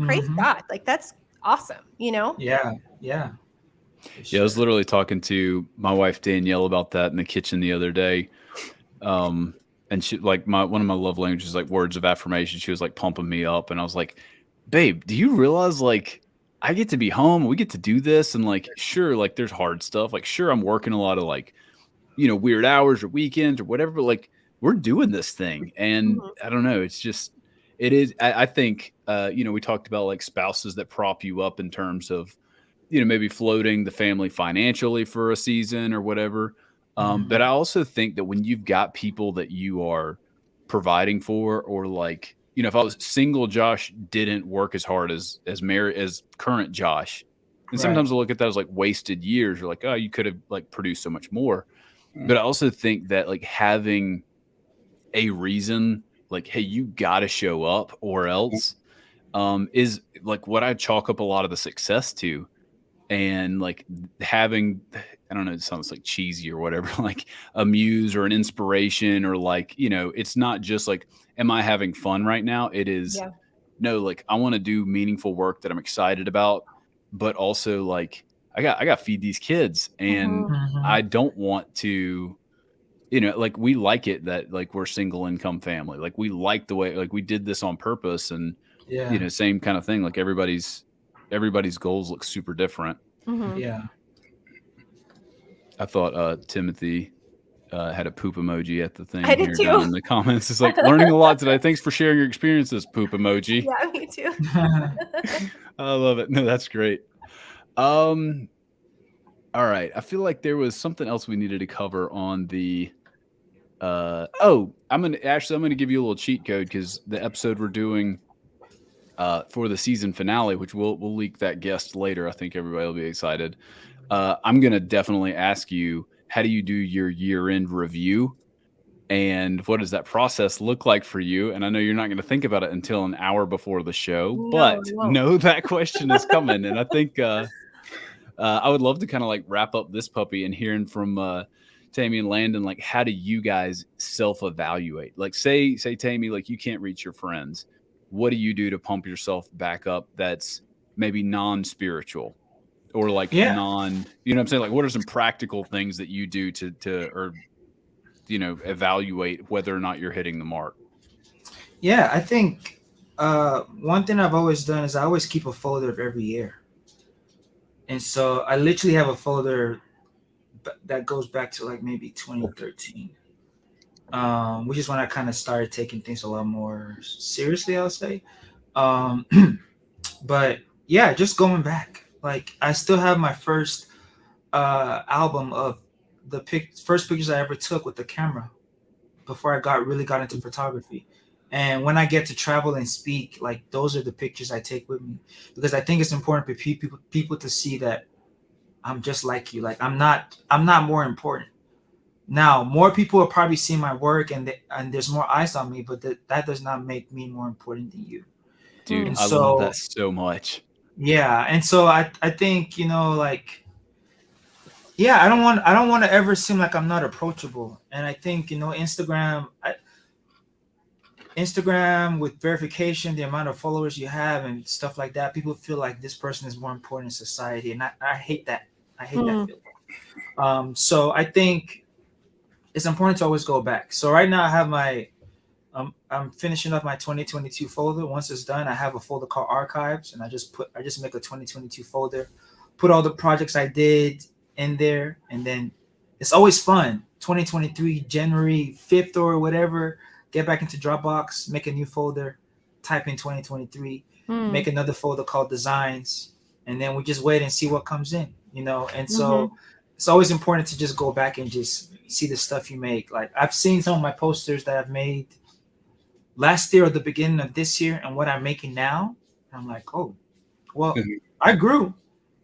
praise God. Like, that's awesome, Yeah. I was literally talking to my wife, Danielle, about that in the kitchen the other day. And she, like, one of my love languages, like words of affirmation, she was like pumping me up. And I was like, babe, do you realize, like, I get to be home, we get to do this, and like, sure, like, there's hard stuff, like, sure, I'm working a lot of like, weird hours or weekends or whatever, but like, we're doing this thing. And I don't know, it's just, it is, I think, we talked about like spouses that prop you up in terms of, maybe floating the family financially for a season or whatever. But I also think that when you've got people that you are providing for, or like, if I was single, Josh didn't work as hard as current Josh And sometimes I look at that as like wasted years, or like, oh, you could have like produced so much more. But I also think that like having a reason, like, hey, you got to show up or else, is like what I chalk up a lot of the success to. And like having, I don't know, it sounds like cheesy or whatever, like a muse or an inspiration, or like, you know, it's not just like, am I having fun right now? It is, no, like I want to do meaningful work that I'm excited about, but also like I got to feed these kids, and I don't want to, you know, like we like it that like we're single income family. Like we like the way, like we did this on purpose, and you know, same kind of thing. Like everybody's goals look super different. Yeah. I thought Timothy had a poop emoji at the thing. I did down too. in the comments. It's like learning a lot today. Thanks for sharing your experiences, poop emoji. Yeah, me too. I love it. No, that's great. All right. I feel like there was something else we needed to cover on the I'm gonna give you a little cheat code, because the episode we're doing for the season finale, which we'll leak that guest later. I think everybody will be excited. I'm gonna definitely ask you, how do you do your year-end review, and what does that process look like for you? And I know you're not going to think about it until an hour before the show, but know that question is coming. And I think I would love to kind of like wrap up this puppy and hearing from Temi and Landon, like, how do you guys self-evaluate? Like say Temi, like you can't reach your friends. What do you do to pump yourself back up that's maybe non-spiritual? Or like you know what I'm saying? Like, what are some practical things that you do to or, you know, evaluate whether or not you're hitting the mark? Yeah, I think one thing I've always done is I always keep a folder of every year. And so I literally have a folder that goes back to like maybe 2013, which is when I kind of started taking things a lot more seriously, I'll say. But yeah, just going back. Like I still have my first album of the first pictures I ever took with the camera before I really got into photography. And when I get to travel and speak, like those are the pictures I take with me, because I think it's important for people to see that I'm just like you. Like I'm not more important. Now, more people will probably see my work and there's more eyes on me, but that does not make me more important than you. Dude, I love that so much. Yeah, and so I think, you know, like, yeah, I don't want to ever seem like I'm not approachable. And I think, you know, Instagram with verification, the amount of followers you have and stuff like that, people feel like this person is more important in society, and I hate that. I hate that feeling. So I think it's important to always go back. So right now I have my I'm finishing up my 2022 folder. Once it's done, I have a folder called Archives, and I just make a 2022 folder, put all the projects I did in there, and then it's always fun. 2023 January 5th or whatever, get back into Dropbox, make a new folder, type in 2023, make another folder called Designs, and then we just wait and see what comes in, you know. And so it's always important to just go back and just see the stuff you make. Like I've seen some of my posters that I've made last year or the beginning of this year and what I'm making now. I'm like, oh, well, I grew.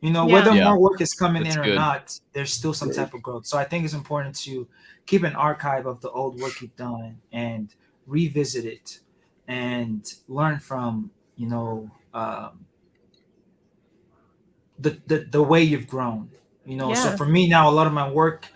You know, whether more work is coming in or not, there's still some type of growth. So I think it's important to keep an archive of the old work you've done and revisit it and learn from, you know, the way you've grown. You know, so for me now, a lot of my work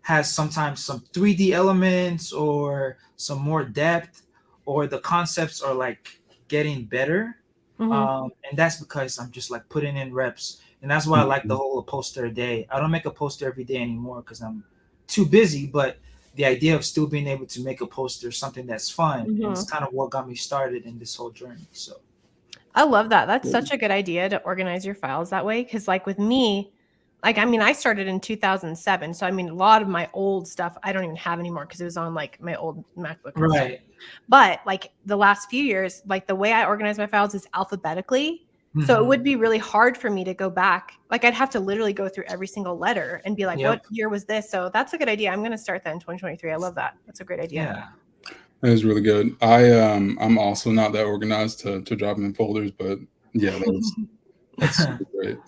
has sometimes some 3D elements or some more depth, or the concepts are like getting better. And that's because I'm just like putting in reps. And that's why I like the whole poster a day. I don't make a poster every day anymore because I'm too busy, but the idea of still being able to make a poster is something that's fun. And it's kind of what got me started in this whole journey. So I love that. That's such a good idea to organize your files that way. Cause like with me, like, I mean, I started in 2007. So, I mean, a lot of my old stuff, I don't even have anymore because it was on like my old MacBook. Right. But like the last few years, like the way I organize my files is alphabetically. So it would be really hard for me to go back. Like I'd have to literally go through every single letter and be like, what year was this? So that's a good idea. I'm going to start that in 2023. I love that. That's a great idea. Yeah. That is really good. I'm also not that organized to drop in folders, but yeah, That's super great.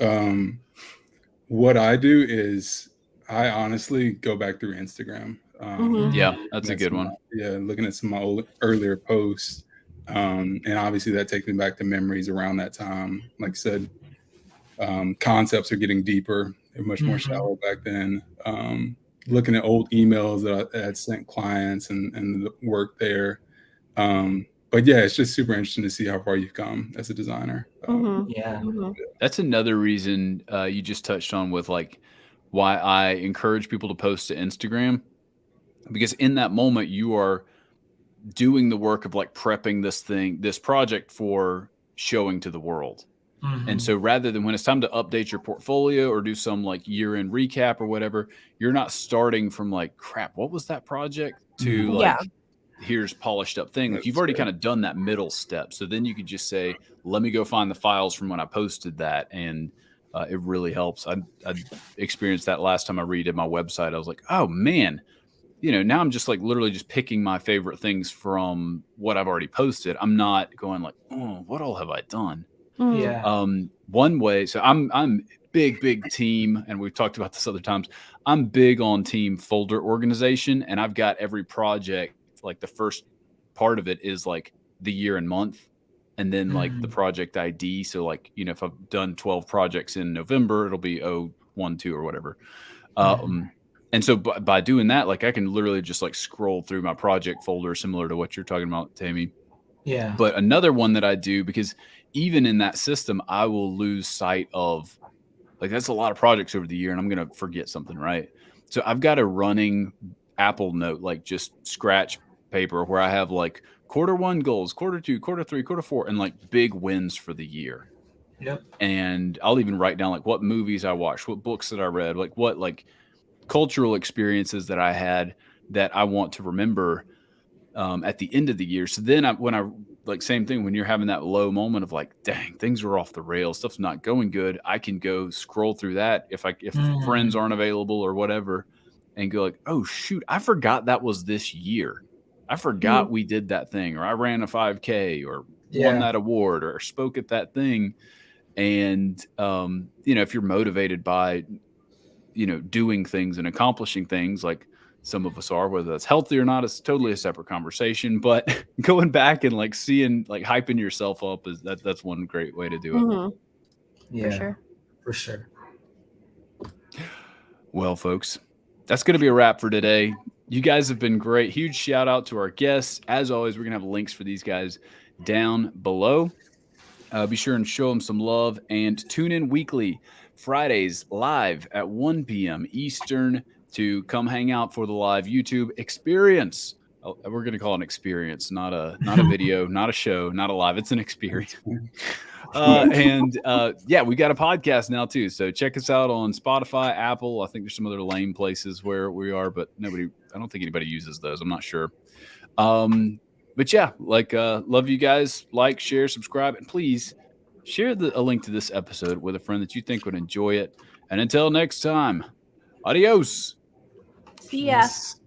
What I do is I honestly go back through Instagram. Yeah, that's a good one. Looking at some of my earlier posts. And obviously that takes me back to memories around that time. Like I said, concepts are getting deeper. They're much more shallow back then. Looking at old emails that I had sent clients and the work there. But yeah, it's just super interesting to see how far you've come as a designer. That's another reason you just touched on with like why I encourage people to post to Instagram, because in that moment you are doing the work of like prepping this project for showing to the world. And so rather than when it's time to update your portfolio or do some like year-end recap or whatever, you're not starting from like, crap, what was that project, to like, here's polished up thing. Like you've already kind of done that middle step. So then you could just say, let me go find the files from when I posted that. And it really helps. I experienced that last time I redid my website. I was like, oh man, now I'm just like literally just picking my favorite things from what I've already posted. I'm not going like, oh, what all have I done? One way. So I'm big team, and we've talked about this other times. I'm big on team folder organization, and I've got every project, like the first part of it is like the year and month, and then like the project ID. So like, if I've done 12 projects in November, it'll be 012 or whatever. And so by doing that, like I can literally just like scroll through my project folder, similar to what you're talking about, Temi. Yeah. But another one that I do, because even in that system, I will lose sight of, like, that's a lot of projects over the year and I'm going to forget something, right? So I've got a running Apple note, like just scratch paper, where I have like Q1 goals, Q2, Q3, Q4, and like big wins for the year. Yep. And I'll even write down like what movies I watched, what books that I read, like what like cultural experiences that I had that I want to remember at the end of the year. So then when I like, same thing, when you're having that low moment of like, dang, things are off the rails, stuff's not going good, I can go scroll through that if friends aren't available or whatever, and go like, oh shoot, I forgot that was this year. I forgot we did that thing, or I ran a 5K or won that award or spoke at that thing. And if you're motivated by doing things and accomplishing things, like some of us are, whether that's healthy or not, it's totally a separate conversation. But going back and like seeing, like hyping yourself up, that's one great way to do it. Yeah, for sure. Well, folks, that's going to be a wrap for today. You guys have been great. Huge shout out to our guests. As always, we're going to have links for these guys down below. Be sure and show them some love, and tune in weekly, Fridays, live at 1 p.m. Eastern, to come hang out for the live YouTube experience. We're going to call it an experience, not a video, not a show, not a live. It's an experience. And we got a podcast now too. So check us out on Spotify, Apple. I think there's some other lame places where we are, but I don't think anybody uses those. I'm not sure. But yeah, love you guys. Like, share, subscribe, and please share a link to this episode with a friend that you think would enjoy it. And until next time, adios. See ya. Yes.